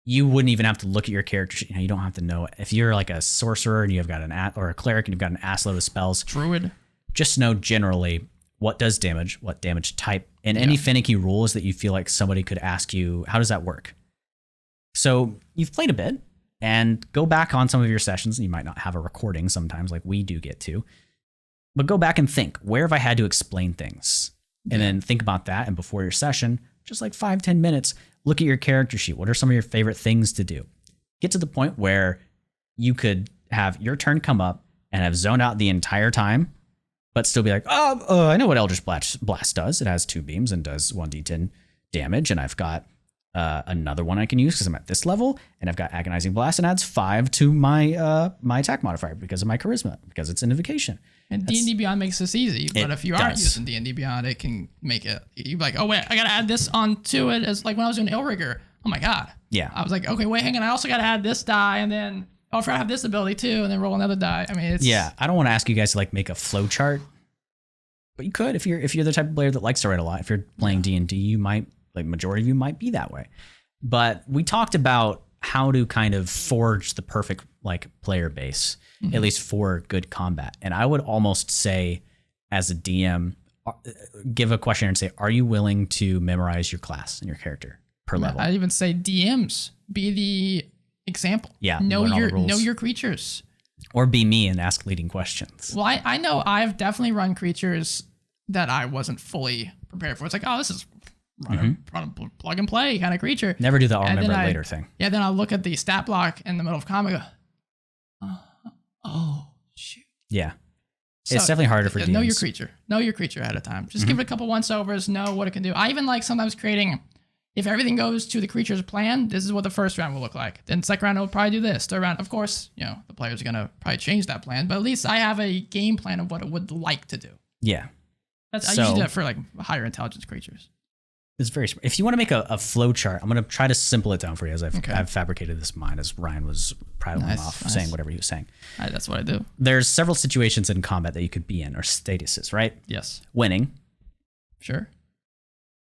you wouldn't even have to look at your character sheet. You don't have to know it. If you're like a sorcerer and you've got or a cleric and you've got an ass load of spells, Druid. just know generally what does damage, what damage type, and any finicky rules that you feel like somebody could ask you, how does that work? So you've played a bit and go back on some of your sessions. You might not have a recording sometimes like we do get to, but go back and think, where have I had to explain things? And then think about that. And before your session, just like 5-10 minutes, look at your character sheet. What are some of your favorite things to do? Get to the point where you could have your turn come up and have zoned out the entire time, but still be like, I know what Eldritch Blast does. It has 2 beams and does 1d10 damage. And I've got another one I can use because I'm at this level. And I've got Agonizing Blast and adds 5 to my my attack modifier because of my charisma, because it's an invocation. And D&D Beyond makes this easy, but if you aren't using D&D Beyond, it can make it, you're like, oh wait, I gotta add this onto it. As like when I was doing Illrigger, oh my god. Yeah. I was like, okay, wait, hang on, I also gotta add this die, and then, I forgot I have this ability too, and then roll another die. I mean, it's... Yeah, I don't want to ask you guys to like make a flow chart, but you could if you're the type of player that likes to write a lot. If you're playing D&D, you might, like majority of you might be that way. But we talked about how to kind of forge the perfect like player base, at least for good combat. And I would almost say, as a DM, give a question and say, are you willing to memorize your class and your character per level? I'd even say DMs, be the example. Yeah, know your creatures. Or be me and ask leading questions. Well, I know I've definitely run creatures that I wasn't fully prepared for. It's like, oh, this is run a plug and play kind of creature. Never do the I'll remember it later thing. Yeah, then I'll look at the stat block in the middle of combat and go, oh, shoot. Yeah. So, it's definitely harder for DMs. Know your creature. Know your creature ahead of time. Just give it a couple once-overs, know what it can do. I even like sometimes creating, if everything goes to the creature's plan, this is what the first round will look like. Then second round will probably do this. Third round, of course, the player's going to probably change that plan, but at least I have a game plan of what it would like to do. Yeah. I usually do that for like higher intelligence creatures. It's very smart. If you want to make a flow chart, I'm going to try to simple it down for you as I've fabricated this in mind as Ryan was prattling off, saying whatever he was saying. That's what I do. There's several situations in combat that you could be in, or statuses, right? Yes. Winning. Sure.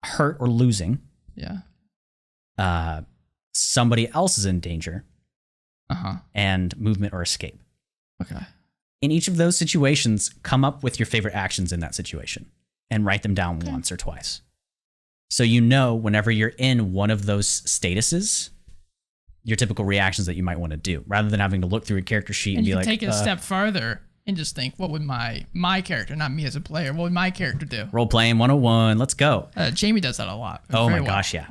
Hurt or losing. Yeah. Somebody else is in danger. And movement or escape. Okay. In each of those situations, come up with your favorite actions in that situation and write them down once or twice. So whenever you're in one of those statuses, your typical reactions that you might want to do, rather than having to look through a character sheet and be like, take it a step further and just think, what would my character, not me as a player, what would my character do? Role playing 101, let's go. Jamie does that a lot. Oh my gosh, yeah.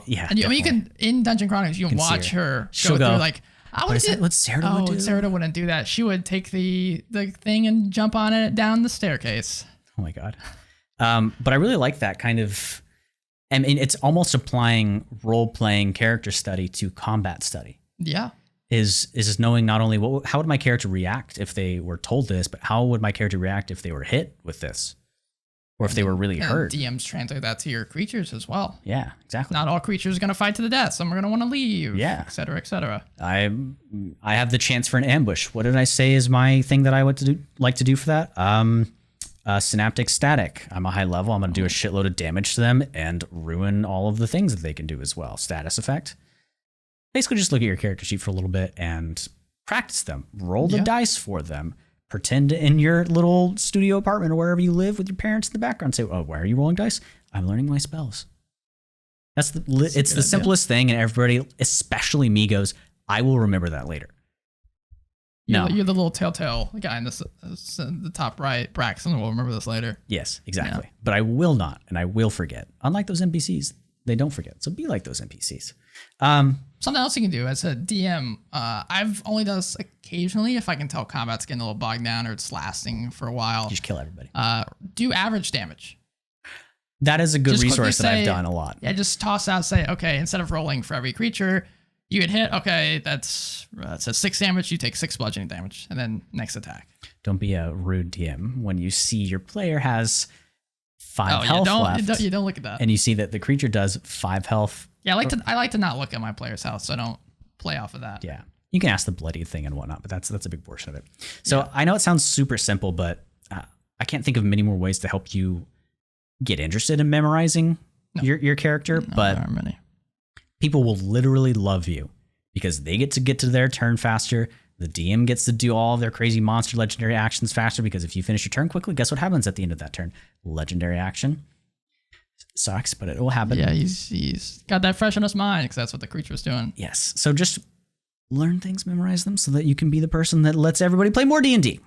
Yeah. And you can, in Dungeon Chronicles, you can watch her go through like, what Sarah would do? Sarah wouldn't do that. She would take the thing and jump on it down the staircase. Oh my God. But I really like that kind of. I mean, it's almost applying role-playing character study to combat study. Yeah. Is just knowing not only how would my character react if they were told this, but how would my character react if they were hit with this, or if they were really hurt. DMs translate that to your creatures as well. Yeah, exactly. Not all creatures are going to fight to the death. Some are going to want to leave. Yeah, et cetera, et cetera. I have the chance for an ambush. What did I say is my thing that I would like to do for that? Synaptic static. I'm a high level. I'm going to do a shitload of damage to them and ruin all of the things that they can do as well. Status effect. Basically, just look at your character sheet for a little bit and practice them. Roll the dice for them. Pretend in your little studio apartment or wherever you live with your parents in the background. Say, "Oh, why are you rolling dice? I'm learning my spells." It's the simplest thing, and everybody, especially me, goes, "I will remember that later." You're the little telltale guy in the top right. Braxton will remember this later. Yes, exactly. Yeah. But I will not, and I will forget. Unlike those NPCs, they don't forget. So be like those NPCs. Something else you can do as a DM, I've only done this occasionally if I can tell combat's getting a little bogged down or it's lasting for a while. You just kill everybody. Do average damage. That is a good resource that I've done a lot. Yeah, just toss out, say, okay, instead of rolling for every creature, you get hit. Okay, that's 6 damage. You take 6 bludgeoning damage, and then next attack. Don't be a rude DM when you see your player has 5 health left. You don't look at that. And you see that the creature does 5 health. Yeah, I like to not look at my player's health, so I don't play off of that. Yeah, you can ask the bloody thing and whatnot, but that's a big portion of it. So I know it sounds super simple, but I can't think of many more ways to help you get interested in memorizing your character. But there aren't many. People will literally love you because they get to their turn faster. The DM gets to do all of their crazy monster legendary actions faster because if you finish your turn quickly, guess what happens at the end of that turn? Legendary action. Sucks, but it will happen. Yeah, he's got that fresh in his mind because that's what the creature was doing. Yes. So just learn things, memorize them so that you can be the person that lets everybody play more D&D,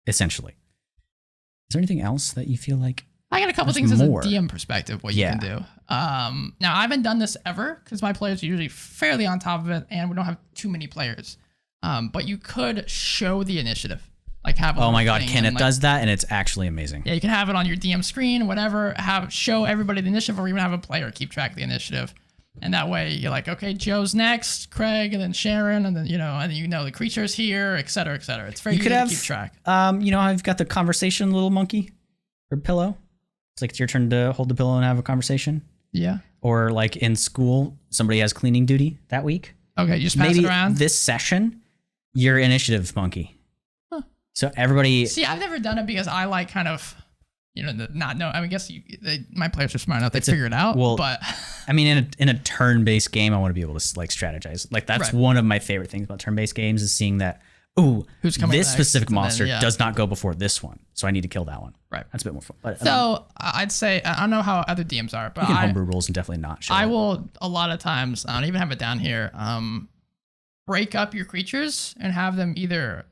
essentially. Is there anything else that you feel like? I got a couple things more as a DM perspective, what you can do. Now, I haven't done this ever because my players are usually fairly on top of it and we don't have too many players. But you could show the initiative. Like have oh my god, Kenneth does that and it's actually amazing. Yeah, you can have it on your DM screen, whatever, show everybody the initiative or even have a player keep track of the initiative. And that way you're like, okay, Joe's next, Craig, and then Sharon, and then the creature's here, et cetera, et cetera. It's very easy to keep track. I've got the conversation little monkey or pillow. It's like it's your turn to hold the pillow and have a conversation. Yeah. Or like in school, somebody has cleaning duty that week. Okay, you just pass it around. This session, your initiative monkey. So everybody. See, I've never done it because I like kind of, not know. I mean, I guess my players are smart enough; they figure it out. Well, but I mean, in a turn-based game, I want to be able to like strategize. Like that's one of my favorite things about turn-based games is seeing that. Ooh, who's coming? This specific monster does not go before this one, so I need to kill that one. Right, that's a bit more fun. But, so I'd say I don't know how other DMs are, but you can homebrew rules and definitely not. I will a lot of times. I don't even have it down here. Break up your creatures and have them either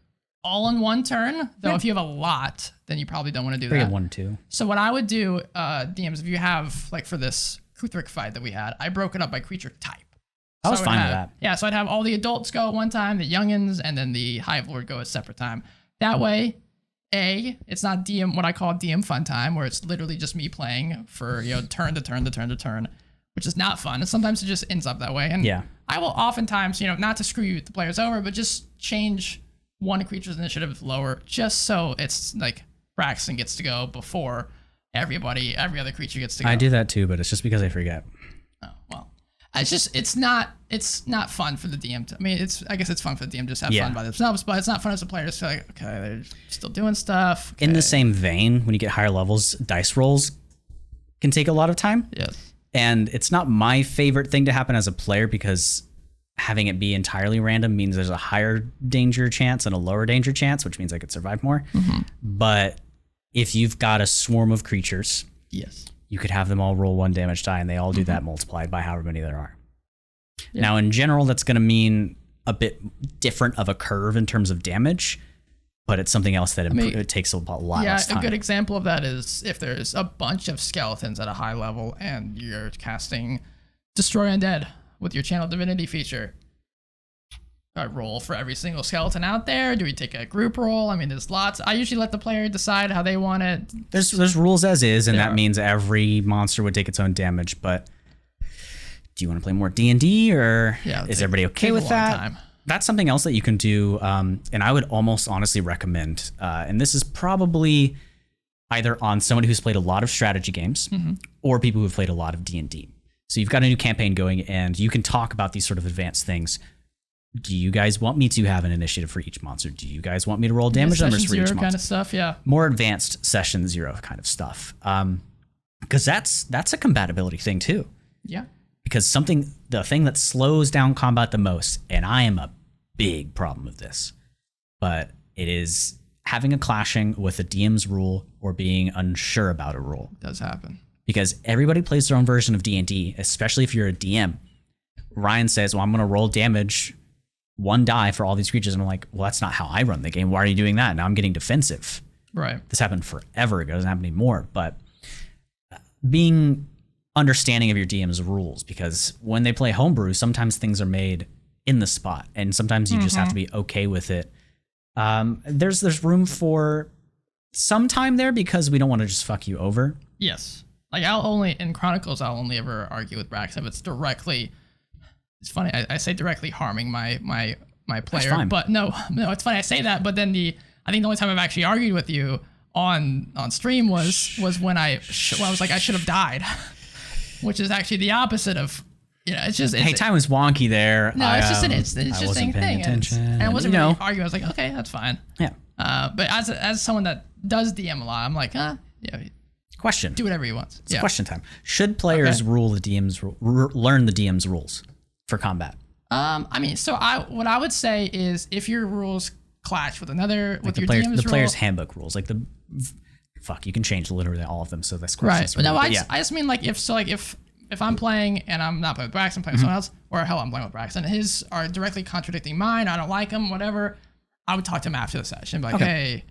all in one turn, though if you have a lot, then you probably don't want to do that. Have 1, 2. So what I would do, DMs, if you have, like for this Kuthric fight that we had, I broke it up by creature type. I was fine with that. Yeah, so I'd have all the adults go at one time, the youngins, and then the Hive Lord go at a separate time. That way, it's not what I call DM fun time, where it's literally just me playing for turn to turn to turn to turn, which is not fun. And sometimes it just ends up that way. And I will oftentimes, not to screw the players over, but just change one creature's initiative lower, just so it's like Braxton gets to go before every other creature gets to go. I do that too, but it's just because I forget. Oh, well. It's not fun for the DM. I mean, I guess it's fun for the DM just have fun by themselves, but it's not fun as a player. It's like, okay, they're still doing stuff. Okay. In the same vein, when you get higher levels, dice rolls can take a lot of time. Yes. And it's not my favorite thing to happen as a player because having it be entirely random means there's a higher danger chance and a lower danger chance, which means I could survive more. Mm-hmm. But if you've got a swarm of creatures, yes, you could have them all roll 1 damage die and they all do that multiplied by however many there are. Yeah. Now, in general, that's going to mean a bit different of a curve in terms of damage, but it's something else that it takes a lot less time. A good example of that is if there's a bunch of skeletons at a high level and you're casting Destroy Undead with your Channel Divinity feature. a roll for every single skeleton out there? Do we take a group roll? I mean, there's lots. I usually let the player decide how they want it. There's rules as is, and that means every monster would take its own damage. But do you want to play more D&D, or is everybody okay with that? That's something else that you can do, and I would almost honestly recommend. And this is probably either on somebody who's played a lot of strategy games or people who've played a lot of D&D. So you've got a new campaign going, and you can talk about these sort of advanced things. Do you guys want me to have an initiative for each monster? Do you guys want me to roll damage numbers for each monster? Kind of stuff, yeah. More advanced session 0 kind of stuff. Because that's a compatibility thing too. Yeah. Because the thing that slows down combat the most, and I am a big problem with this, but it is having a clashing with a DM's rule or being unsure about a rule. It does happen. Because everybody plays their own version of D&D, especially if you're a DM. Ryan says, well, I'm going to roll damage 1 die for all these creatures. And I'm like, well, that's not how I run the game. Why are you doing that? Now I'm getting defensive. Right. This happened forever ago. It doesn't happen anymore. But being understanding of your DM's rules, because when they play homebrew, sometimes things are made in the spot, and sometimes you just have to be okay with it. There's room for some time there because we don't want to just fuck you over. Yes. Like in Chronicles, I'll only ever argue with Brax if it's directly. It's funny. I say directly harming my player, but no, it's funny I say that. But then I think the only time I've actually argued with you on stream was when I was like I should have died, which is actually the opposite of. It's just time was wonky there. No, it's just an interesting thing, and I wasn't really arguing. I was like, okay, that's fine. Yeah. But as someone that does DM a lot, I'm like, yeah. Question. Do whatever you want. It's question time. Should players learn the DM's rules for combat? I mean, what I would say is if your rules clash with another with your DM's the player's handbook rules, like you can change literally all of them. So that's right. But no, I just mean like if I'm playing and I'm not playing with Braxton, I'm playing with someone else, or hell, I'm playing with Braxton, his are directly contradicting mine. I don't like him, whatever. I would talk to him after the session, be like, hey.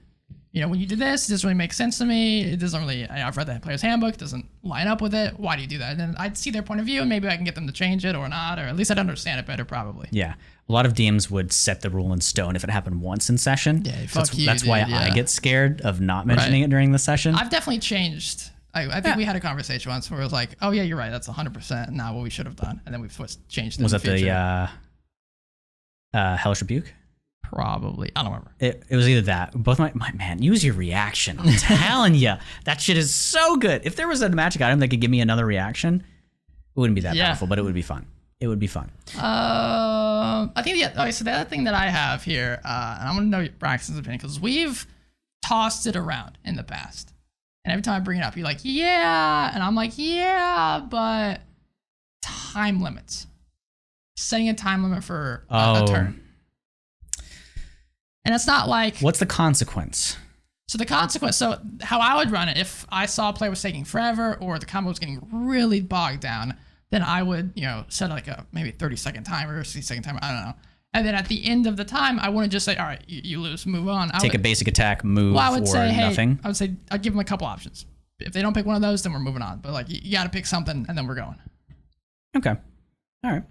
When you did this, it doesn't really make sense to me. It doesn't really, I've read the player's handbook, it doesn't line up with it. Why do you do that? And then I'd see their point of view and maybe I can get them to change it or not, or at least I'd understand it better probably. Yeah. A lot of DMs would set the rule in stone if it happened once in session. Yeah, that's why I get scared of not mentioning it during the session. I've definelly changed. I think we had a conversation once where it was like, oh yeah, you're right. That's 100% not what we should have done. And then we've changed it. Was that the Hellish Rebuke? Probably. I don't remember. It was either that. Both my man, use your reaction. I'm telling you, that shit is so good. If there was a magic item that could give me another reaction, it wouldn't be that powerful, but it would be fun. It would be fun. I think so the other thing that I have here, and I'm going to know Braxton's opinion, because we've tossed it around in the past. And every time I bring it up, you're like, yeah. And I'm like, yeah, but time limits. Setting a time limit for a turn. And it's not like... What's the consequence? So how I would run it, if I saw a player was taking forever or the combo was getting really bogged down, then I would, set like a maybe 30-second timer or 60-second timer, I don't know. And then at the end of the time, I wouldn't just say, all right, you lose, move on. Take a basic attack, move, I would say, nothing? I would say, I'd give them a couple options. If they don't pick one of those, then we're moving on. But you got to pick something and then we're going. Okay. All right.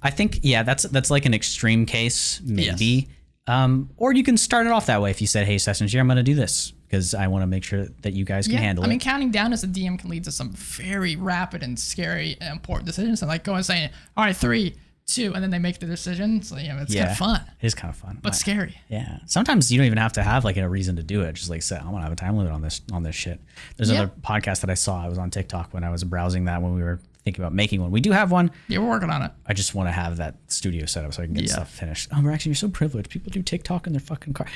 I think, that's like an extreme case, maybe. Yes. Or you can start it off that way if you said, hey, Sessions here, I'm going to do this because I want to make sure that you guys can handle it. I mean, counting down as a DM can lead to some very rapid and scary and important decisions. And go and say, all right, 3, 2, and then they make the decision. So, it's kind of fun. It is kind of fun. But scary. Yeah. Sometimes you don't even have to have a reason to do it. Just say, I'm going to have a time limit on this shit. There's another podcast that I saw. I was on TikTok when I was browsing that when we were thinking about making one. We do have one. Yeah, we're working on it. I just want to have that studio set up so I can get stuff finished. Oh, Braxton, you're so privileged. People do TikTok in their fucking car.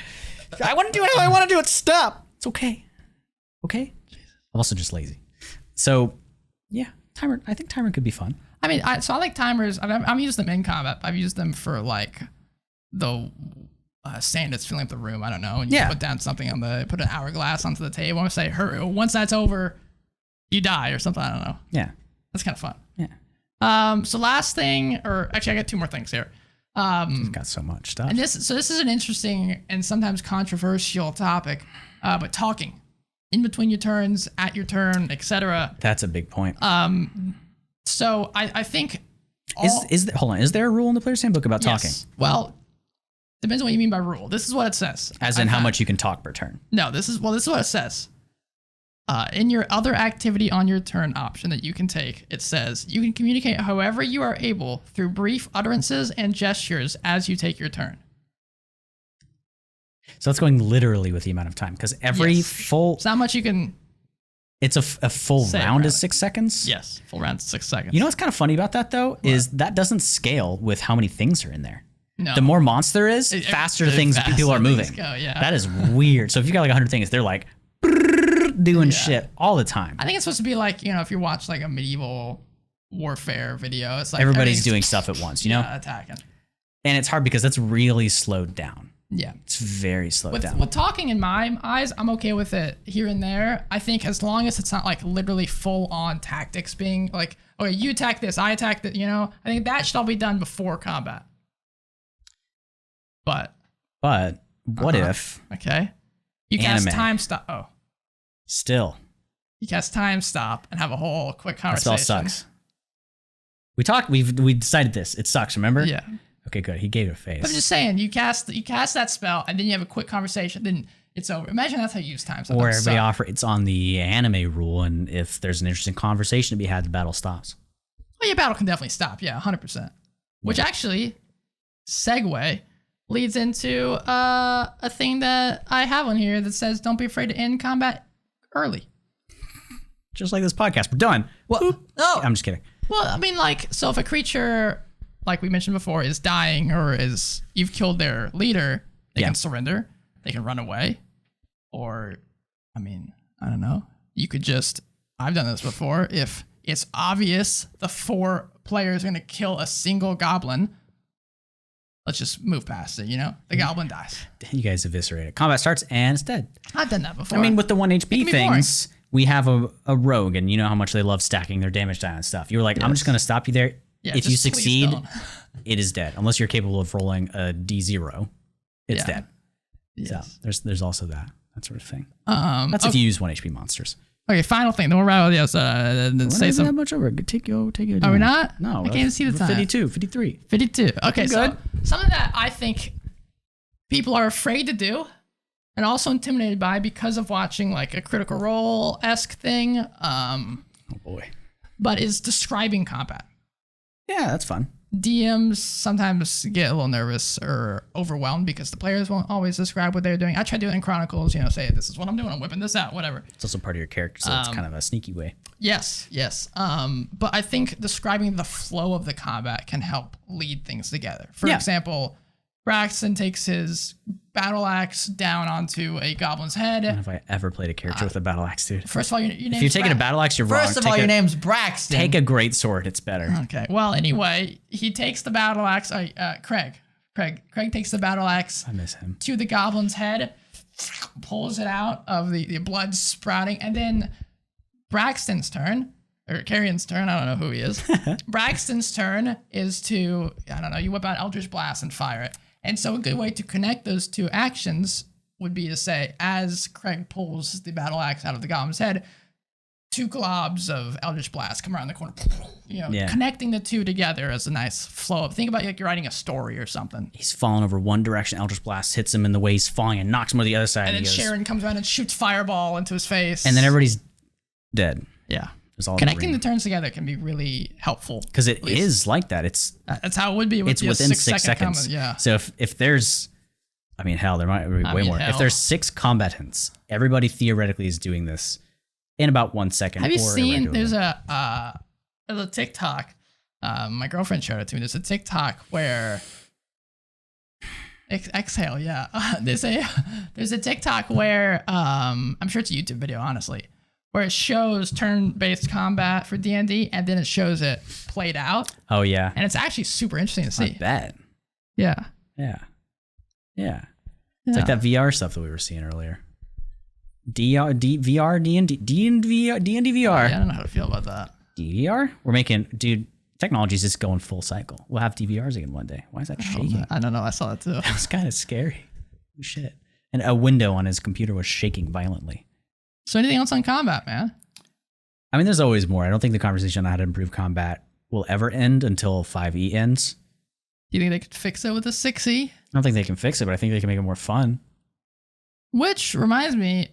I want to do it how I want to do it. Stop. It's okay. Okay? I'm also just lazy. So, yeah, timer. I think timer could be fun. I mean, I like timers. I've used them in combat. I've used them for the sand that's filling up the room. I don't know. And you put down something put an hourglass onto the table and say, once that's over, you die or something. I don't know. Yeah. That's kind of fun. Yeah. So last thing, or actually I got 2 more things here. You've got so much stuff. And this is an interesting and sometimes controversial topic, but talking in between your turns, at your turn, etc. That's a big point. So I think hold on. Is there a rule in the player's handbook about talking? Well, Depends on what you mean by rule. This is what it says. As in how much you can talk per turn. No, this is what it says. In your other activity on your turn option that you can take, it says you can communicate however you are able through brief utterances and gestures as you take your turn. So it's going literally with the amount of time because every full. It's not much you can. It's a full round is 6 seconds. Yes, full round is 6 seconds. You know what's kind of funny about that though is that doesn't scale with how many things are in there. No. The more monster there is, faster people are moving. Go, yeah. That is weird. So if you got like 100 things, they're like doing shit all the time. I think it's supposed to be like, if you watch like a medieval warfare video, it's like everybody's doing stuff at once, attacking. And it's hard because that's really slowed down. Yeah. It's very slowed down. With talking in my eyes, I'm okay with it here and there. I think as long as it's not like literally full on tactics being like, okay, you attack this, I attack that, I think that should all be done before combat. But what if you cast time stop? Oh, still you cast time stop and have a whole quick conversation. That spell sucks. We decided this. It sucks. Remember? Yeah. Okay, good. He gave it a face. But I'm just saying, you cast that spell and then you have a quick conversation. Then it's over. Imagine that's how you use time stop. Or everybody it's on the anime rule, and if there's an interesting conversation to be had, the battle stops. Well, your battle can definitely stop. Yeah, 100%. Which actually, segue. Leads into a thing that I have on here that says, don't be afraid to end combat early. Just like this podcast. We're done. Well, no. I'm just kidding. Well, I mean, so if a creature, like we mentioned before, is dying or you've killed their leader, they can surrender. They can run away. Or, I don't know. You could I've done this before. If it's obvious the 4 players are going to kill a single goblin, let's just move past it, The goblin dies. You guys eviscerate it. Combat starts and it's dead. I've done that before. With the 1 HP things, we have a rogue, and you know how much they love stacking their damage die and stuff. You were like, I'm just going to stop you there. Yeah, if you succeed, it is dead. Unless you're capable of rolling a D0, it's dead. Yes. So there's also that sort of thing. That's if you use 1 HP monsters. Okay, final thing. Then we'll rattle the say something. That much over. Take it. Are we not? No. I can't even see the time. 52, 53. 52. Okay, so something that I think people are afraid to do and also intimidated by because of watching like a Critical Role-esque thing. Oh boy. But is describing combat. Yeah, that's fun. DMs sometimes get a little nervous or overwhelmed because the players won't always describe what they're doing. I try to do it in Chronicles, say this is what I'm doing, I'm whipping this out, whatever. It's also part of your character, so it's kind of a sneaky way. Yes. But I think describing the flow of the combat can help lead things together. For example, Braxton takes his battle axe down onto a goblin's head. I don't know if I ever played a character with a battle axe, dude. First of all, your name's if you're taking a battle axe, you're wrong. First of all, your name's Braxton. Take a great sword. It's better. Okay. Well, anyway, he takes the battle axe. Craig takes the battle axe. I miss him. To the goblin's head, pulls it out of the blood sprouting, and then Braxton's turn. Or Carrion's turn, I don't know who he is. Braxton's turn is to, you whip out Eldritch Blast and fire it. And so a good way to connect those two actions would be to say, as Craig pulls the battle axe out of the goblin's head, 2 globs of Eldritch Blast come around the corner. Connecting the two together as a nice flow. Think about like you're writing a story or something. He's falling over one direction, Eldritch Blast hits him in the way he's falling and knocks him to the other side. And then Sharon comes around and shoots Fireball into his face. And then everybody's dead. Yeah. Connecting the turns together can be really helpful. Because it is like that. That's how it would be. It's within 6 seconds. Yeah. So if there's, hell, there might be way more. If there's 6 combatants, everybody theoretically is doing this in about 1 second. Have you seen? There's a TikTok. My girlfriend showed it to me. There's a TikTok where. Exhale. Yeah. There's a TikTok where I'm sure it's a YouTube video, honestly, where it shows turn-based combat for D&D, and then it shows it played out. Oh, yeah. And it's actually super interesting to see. I bet. Yeah. It's like that VR stuff that we were seeing earlier. VR, D&D VR. I don't know how to feel about that. DVR? Technology's just going full cycle. We'll have DVRs again one day. Why is that shaking? I don't know. I saw that too. It's kind of scary. Shit. And a window on his computer was shaking violently. So anything else on combat, man? There's always more. I don't think the conversation on how to improve combat will ever end until 5e ends. Do you think they could fix it with a 6e? I don't think they can fix it, but I think they can make it more fun. Which reminds me,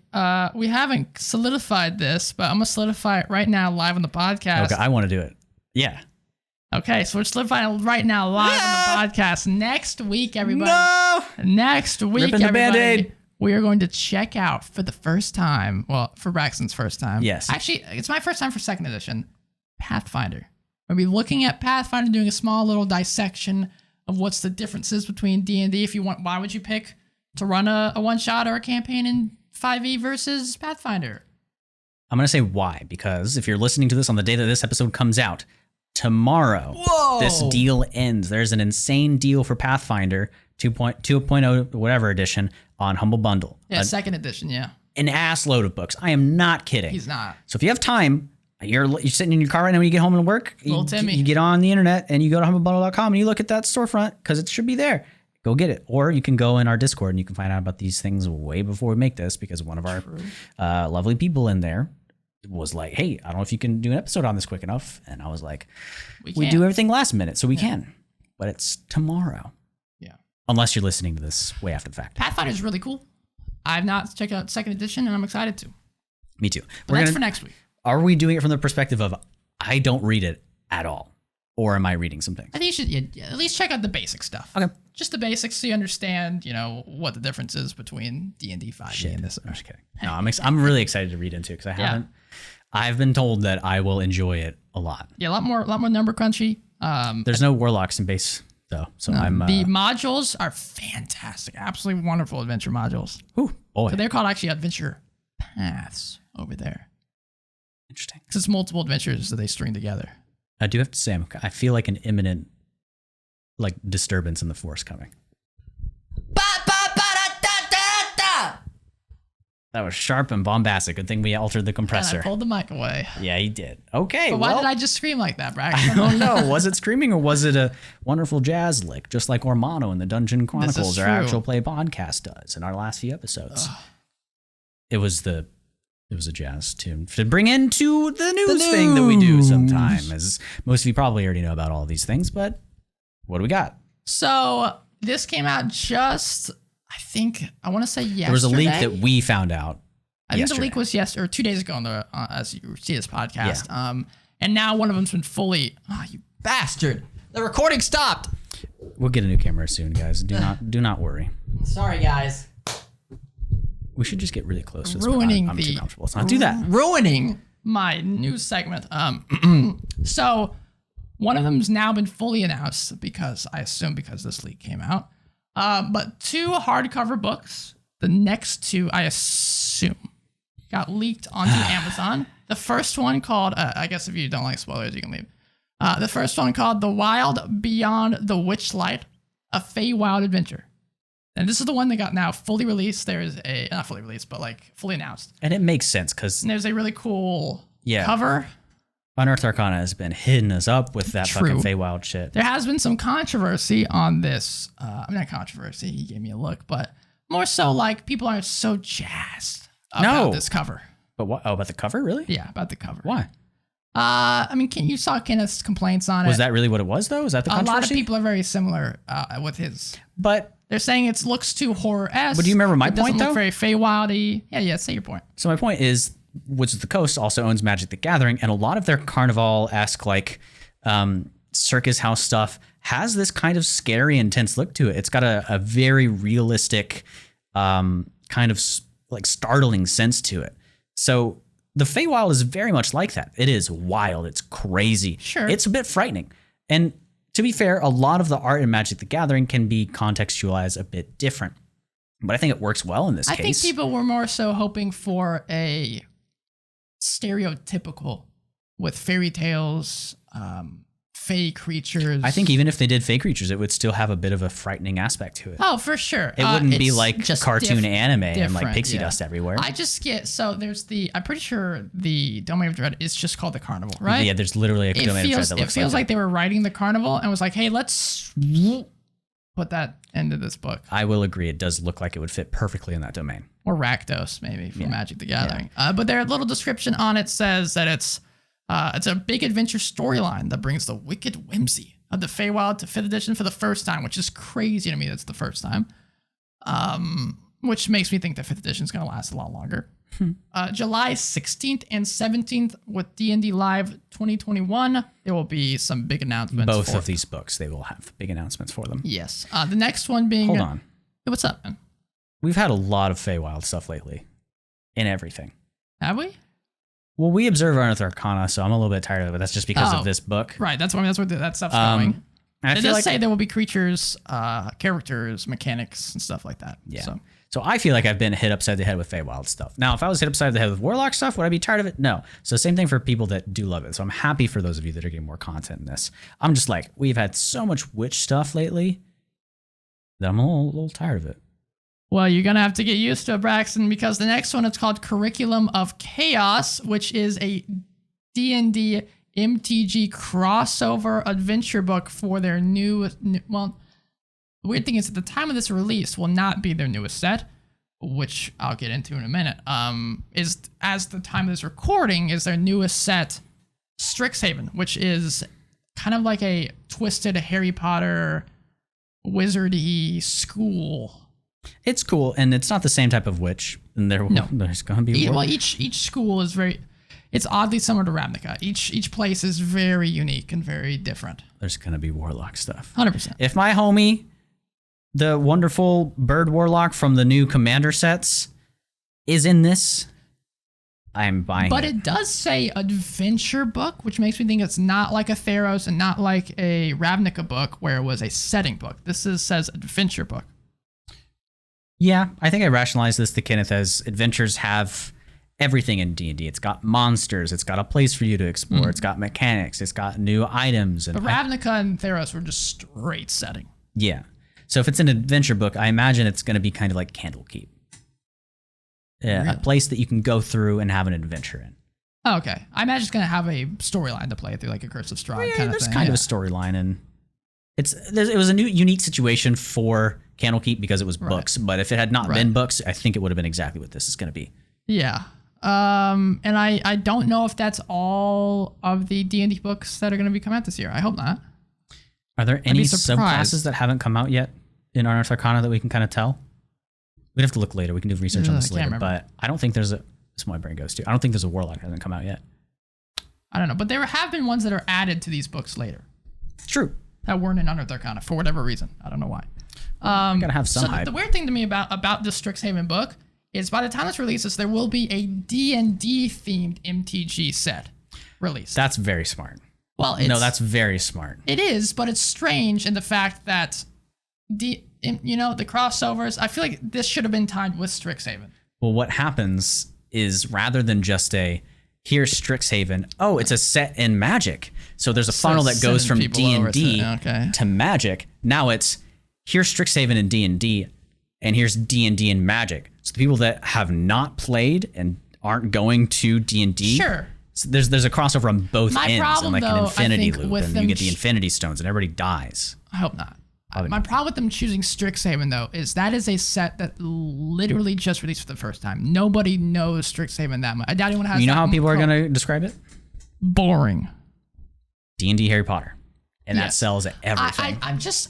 we haven't solidified this, but I'm going to solidify it right now live on the podcast. Okay, I want to do it. Yeah. Okay, so we're solidifying it right now live on the podcast. Next week, everybody. No! Next week, Ripping the everybody. Band-Aid. We are going to check out for the first time. Well, for Braxton's first time. Yes. Actually, it's my first time for 2nd edition. Pathfinder. We'll be looking at Pathfinder, doing a small little dissection of what's the differences between D&D. If you want, why would you pick to run a one-shot or a campaign in 5e versus Pathfinder? I'm going to say why, because if you're listening to this on the day that this episode comes out, tomorrow, this deal ends. There's an insane deal for Pathfinder 2.0 whatever edition on Humble Bundle. Yeah, 2nd edition, yeah. An ass load of books. I am not kidding. He's not. So if you have time, you're sitting in your car right now when you get home and work, you get on the internet and you go to humblebundle.com and you look at that storefront because it should be there. Go get it. Or you can go in our Discord and you can find out about these things way before we make this, because one of our lovely people in there was like, hey, I don't know if you can do an episode on this quick enough. And I was like, we do everything last minute, so we can. But it's tomorrow. Yeah. Unless you're listening to this way after the fact. Pathfinder is really cool. I've not checked out 2nd edition, and I'm excited to. Me too. But that's for next week. Are we doing it from the perspective of I don't read it at all? Or am I reading some things? I think you should at least check out the basic stuff. Okay. Just the basics so you understand, what the difference is between D&D 5e and this. I'm just kidding. No, I'm really excited to read into it because I haven't. I've been told that I will enjoy it a lot. Yeah, a lot more number crunchy. There's no warlocks in base though, so I'm. The modules are fantastic, absolutely wonderful adventure modules. Ooh, boy. So they're called actually adventure paths over there. Interesting. Because it's multiple adventures that they string together. I do have to say, I feel like an imminent, disturbance in the force coming. That was sharp and bombastic. Good thing we altered the compressor. And I pulled the mic away. Yeah, he did. Okay. But why did I just scream like that, Braxton? I don't know. Was it screaming or was it a wonderful jazz lick, just like Ormano in the Dungeon Chronicles, our actual play podcast does in our last few episodes? It was a jazz tune to bring into the news thing that we do sometime. As most of you probably already know about all these things, but what do we got? So this came out just, I want to say yesterday. There was a leak that we found out. I think the leak was yesterday or 2 days ago on the as you see this podcast. Yeah. And now one of them's been fully. Oh, you bastard! The recording stopped. We'll get a new camera soon, guys. Do not worry. Sorry, guys. We should just get really close to this. Ruining I'm too comfortable. Let's not do that. Ruining my news segment. So one of them's now been fully announced because this leak came out. But 2 hardcover books. The next 2, I assume, got leaked onto Amazon. The first one called, I guess if you don't like spoilers, you can leave. The first one called The Wild Beyond the Witchlight, a Feywild Adventure. And this is the one that got now fully released. There is not fully released, but fully announced. And it makes sense because there's a really cool cover. Unearthed Arcana has been hitting us up with that fucking Feywild shit. There has been some controversy on this. Not controversy, he gave me a look, but more so people aren't so jazzed about this cover. But what? Oh, about the cover, really? Yeah, about the cover. Why? You saw Kenneth's complaints on it. Was that really what it was, though? Is that the controversy? A lot of people are very similar with his. But they're saying it looks too horror-esque. But do you remember my point, though? Look very Feywildy. Yeah, say your point. So my point is, Wizards of the Coast also owns Magic the Gathering, and a lot of their Carnival-esque, circus house stuff has this kind of scary, intense look to it. It's got a very realistic, kind of startling sense to it. So the Feywild is very much like that. It is wild. It's crazy. Sure. It's a bit frightening. And to be fair, a lot of the art in Magic the Gathering can be contextualized a bit different. But I think it works well in this case. I think people were more so hoping for a stereotypical with fairy tales, fey creatures. I think even if they did fey creatures, it would still have a bit of a frightening aspect to it. Oh, for sure. It wouldn't be like just cartoon anime and pixie dust everywhere. I just get, there's I'm pretty sure the Domain of Dread is just called the Carnival, right? Yeah, there's literally a Domain of Dread that looks like it feels like they were writing the Carnival and was like, hey, let's put that into this book. I will agree. It does look like it would fit perfectly in that domain. Or Rakdos, maybe, from Magic the Gathering. Yeah. But their little description on it says that it's a big adventure storyline that brings the wicked whimsy of the Feywild to 5th edition for the first time, which is crazy to me. That's the first time. Which makes me think that 5th edition is going to last a lot longer. July 16th and 17th with D&D Live 2021, there will be some big announcements. Both of these books, they will have big announcements for them. Yes. The next one being... Hold on. Hey, what's up, man? We've had a lot of Feywild stuff lately. In everything. Have we? Well, we observe Unearthed Arcana, so I'm a little bit tired of it. That's just because of this book. Right. That's where that stuff's going. It does say there will be creatures, characters, mechanics, and stuff like that. Yeah. So I feel like I've been hit upside the head with Feywild stuff. Now, if I was hit upside the head with Warlock stuff, would I be tired of it? No. So same thing for people that do love it. So I'm happy for those of you that are getting more content in this. I'm just like, we've had so much witch stuff lately that I'm a little tired of it. Well, you're going to have to get used to it, Braxton, because the next one, it's called Curriculum of Chaos, which is a D&D MTG crossover adventure book for their well, the weird thing is at the time of this release will not be their newest set, which I'll get into in a minute. Is as the time of this recording is their newest set, Strixhaven, which is kind of like a twisted Harry Potter wizardy school. It's cool, and it's not the same type of witch. And there's going to be each school is very. It's oddly similar to Ravnica. Each place is very unique and very different. There's going to be warlock stuff. 100%. If my homie, the wonderful bird warlock from the new commander sets, is in this, I'm buying it. But it does say adventure book, which makes me think it's not like a Theros and not like a Ravnica book where it was a setting book. This says adventure book. Yeah, I think I rationalized this to Kenneth as adventures have everything in D&D. It's got monsters. It's got a place for you to explore. It's got mechanics. It's got new items. But Ravnica and Theros were just straight setting. Yeah. So if it's an adventure book, I imagine it's going to be kind of like Candlekeep. Really? A place that you can go through and have an adventure in. Oh, okay. I imagine it's going to have a storyline to play through, like a Curse of Strahd kind of thing. There's kind of a storyline, and it was a new unique situation for Candlekeep because it was books. But if it had not been books, I think it would have been exactly what this is going to be. Yeah. And I don't know if that's all of the D&D books that are going to be coming out this year. I hope not. Are there any subclasses that haven't come out yet in Unearthed Arcana that we can kind of tell? We'd have to look later. We can do research on this later. But I don't think there's this my brain goes to. I don't think there's a warlock that hasn't come out yet. I don't know. But there have been ones that are added to these books later. True. That weren't in Unearthed Arcana for whatever reason. I don't know why. Gotta have some hype. The weird thing to me about this Strixhaven book is by the time this releases, there will be a D&D themed MTG set released. That's very smart. Well, that's very smart. It is, but it's strange in the fact that the crossovers. I feel like this should have been timed with Strixhaven. Well, what happens is rather than just here's Strixhaven. Oh, it's a set in Magic. So there's a funnel that goes from D&D to Magic. Now it's here's Strixhaven in D&D, and here's D&D in Magic. So the people that have not played and aren't going to D&D, sure. So there's a crossover on both ends, and like an infinity loop, and you get the Infinity Stones, and everybody dies. I hope not. My problem with them choosing Strixhaven, though, is that is a set that literally just released for the first time. Nobody knows Strixhaven that much. I doubt anyone has. You know how people are going to describe it? Boring. D&D Harry Potter, and that sells everything.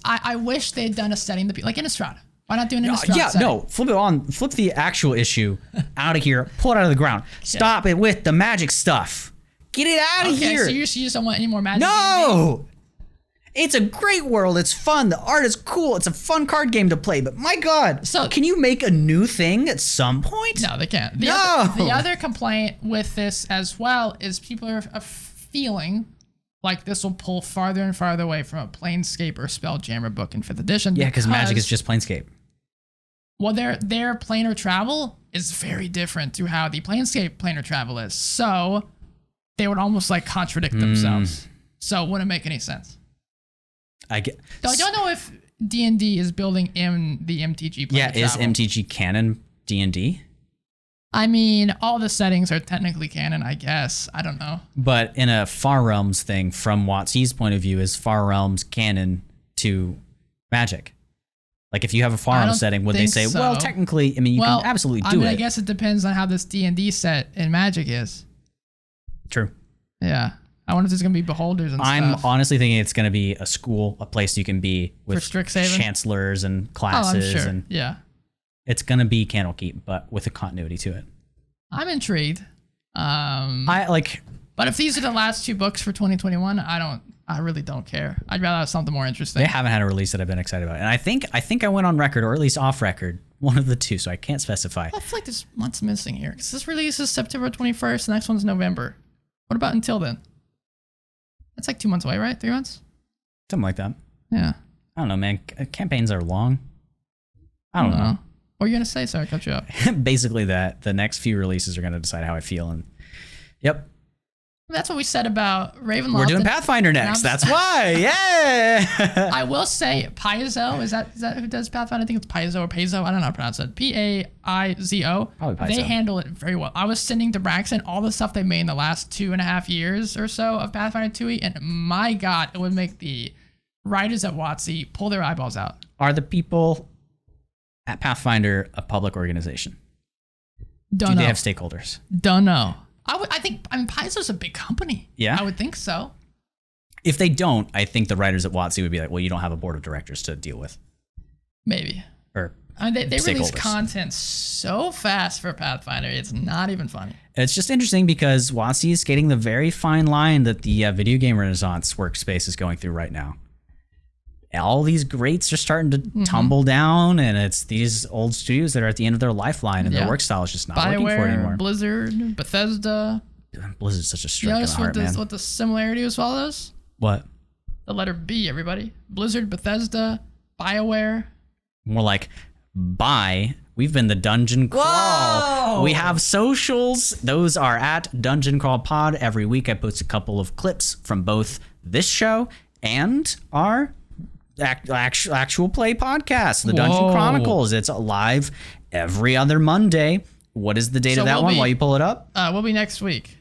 I wish they had done a setting like Innistrad. Why not do an Innistrad setting? No, flip the actual issue out of here, pull it out of the ground. Stop it with the magic stuff. Get it out of here. So you just don't want any more magic? No! It's a great world. It's fun. The art is cool. It's a fun card game to play. But my God, can you make a new thing at some point? No, they can't. The other complaint with this as well is people are feeling like this will pull farther and farther away from a Planescape or Spelljammer book in 5th edition. Yeah, because Magic is just Planescape. Well, their planar travel is very different to how the Planescape planar travel is. So they would almost like contradict themselves. So it wouldn't make any sense. I don't know if D&D is building in the MTG planar travel. Is MTG canon D&D? I mean, all the settings are technically canon, I guess. I don't know. But in a Far Realms thing, from WotC's point of view, is Far Realms canon to Magic? Like, if you have a Far Realms setting, would they say, well, technically, I mean, you can absolutely do it. I guess it depends on how this D&D set in Magic is. True. Yeah. I wonder if there's gonna be beholders and I'm stuff. honestly thinking it's going to be a school, a place you can be with Strixhaven? chancellors and Oh, classes. I'm sure. And Yeah. it's going to be Candlekeep, but with a continuity to it. I'm intrigued. But if these are the last 2 books for 2021, I really don't care. I'd rather have something more interesting. they haven't had a release that I've been excited about. And I think I went on record, or at least off record, one of the two, so I can't specify. I feel like there's months missing here because this release is September 21st. The next one's November. What about until then? That's like 2 months away, right? 3 months? Something like that. Yeah. I don't know, man. Campaigns are long. I don't know. What are you going to say? Sorry, I cut you up. Basically that the next few releases are going to decide how I feel. And yep. That's what we said about Ravenloft. We're doing Pathfinder next. That's why. Yeah. I will say Paizo. Is that who does Pathfinder? I think it's Paizo or Paizo. I don't know how to pronounce it. Paizo. Probably Paizo. They handle it very well. I was sending to Braxton all the stuff they made in the last 2.5 years or so of Pathfinder 2e, and my God, it would make the writers at WotC pull their eyeballs out. Are the people at Pathfinder a public organization? Do they have stakeholders? Don't know. I mean, Paizo's a big company. Yeah. I would think so. If they don't, I think the writers at WotC would be like, well, you don't have a board of directors to deal with. Maybe. Or I mean, they release content so fast for Pathfinder. It's not even funny. It's just interesting because WotC is skating the very fine line that the video game renaissance workspace is going through right now. All these greats are starting to tumble down, and it's these old studios that are at the end of their lifeline, and their work style is just not working for it anymore. Blizzard, Bethesda. Blizzard's such a strike You in notice the heart, man. what the similarity was with all those? What? The letter B, everybody. Blizzard, Bethesda, BioWare. More like, bye. We've been the Dungeon Crawl. Whoa! We have socials. Those are at Dungeon Crawl Pod. Every week I post a couple of clips from both this show and our actual play podcast, the Dungeon Chronicles. It's live every other Monday. What is the date of that one while you pull it up? We'll be next week.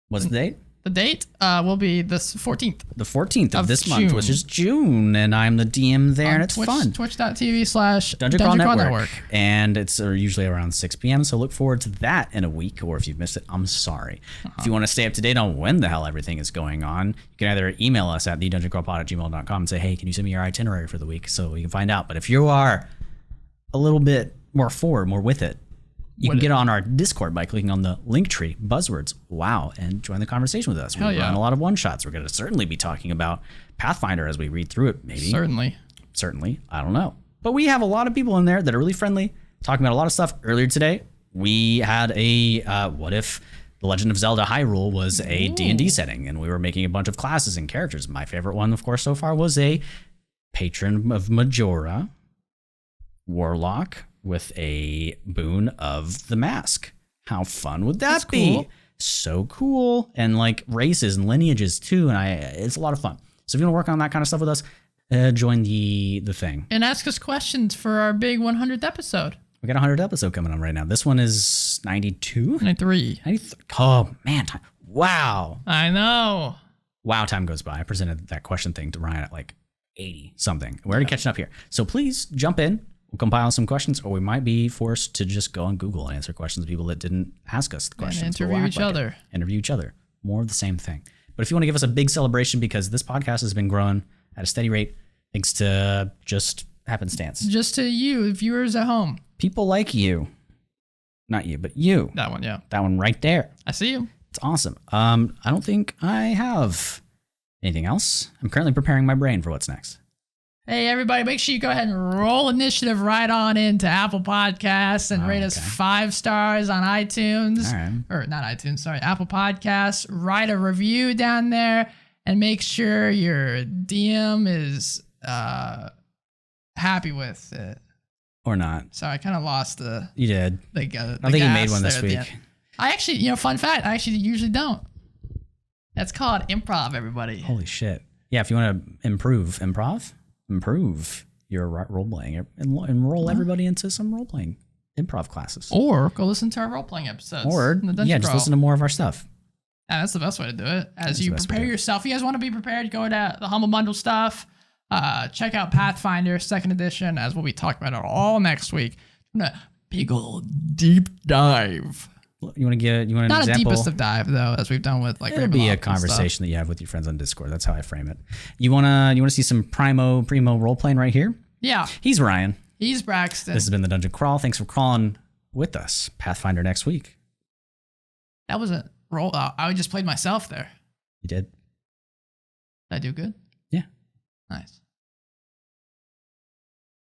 What's the date? The date will be the 14th. The 14th of this month, which is June, and I'm the DM there, and it's fun. Twitch.tv/Dungeon Crawl Network. Network. And it's usually around 6 p.m., so look forward to that in a week, or if you've missed it, I'm sorry. If you want to stay up to date on when the hell everything is going on, you can either email us at thedungeoncrawlpod@gmail.com and say, hey, can you send me your itinerary for the week so we can find out. But if you are a little bit more with it, you can get on our Discord by clicking on the link tree, buzzwords, wow, and join the conversation with us. We run a lot of one-shots. We're going to certainly be talking about Pathfinder as we read through it, maybe. Certainly. I don't know. But we have a lot of people in there that are really friendly, talking about a lot of stuff. Earlier today, we had a what if The Legend of Zelda Hyrule was a D&D setting, and we were making a bunch of classes and characters. My favorite one, of course, so far was a patron of Majora, warlock, with a boon of the mask. How fun would that be? Cool. So cool. And like races and lineages too. And it's a lot of fun. So if you want to work on that kind of stuff with us, join the thing. And ask us questions for our big 100th episode. We got a 100th episode coming on right now. This one is 92? 93. Oh, man. Wow. I know. Wow, time goes by. I presented that question thing to Ryan at like 80 something. We're already catching up here. So please jump in. We'll compile some questions, or we might be forced to just go on Google and answer questions of people that didn't ask us the questions. And interview each other. More of the same thing. But if you want to give us a big celebration, because this podcast has been growing at a steady rate thanks to just happenstance. Just to you, viewers at home. People like you. Not you, but you. That one, yeah. That one right there. I see you. It's awesome. I don't think I have anything else. I'm currently preparing my brain for what's next. Hey, everybody, make sure you go ahead and roll initiative right on into Apple Podcasts and rate us 5 stars on iTunes. All right. Or not iTunes, sorry, Apple Podcasts. Write a review down there and make sure your DM is happy with it. Or not. Sorry, I kind of lost the... You did. I think you made one this week. I actually, fun fact, I actually usually don't. That's called improv, everybody. Holy shit. Yeah, if you want to improve your role-playing, enroll everybody into some role-playing improv classes. Or go listen to our role-playing episodes. Or, just listen to more of our stuff. Yeah, that's the best way to do it. As you prepare yourself. If you guys want to be prepared, go to the Humble Bundle stuff. Check out Pathfinder 2nd edition, as we'll be talking about it all next week. Big old deep dive. You want an Not a example? deepest of dive though, as we've done with like It'll be a Ravenloft and stuff. conversation that you have with your friends on Discord. That's how I frame it. You wanna see some primo role playing right here? Yeah. He's Ryan. He's Braxton. This has been the Dungeon Crawl. Thanks for crawling with us. Pathfinder next week. That was a roll. I just played myself there. You did. Did I do good? Yeah. Nice.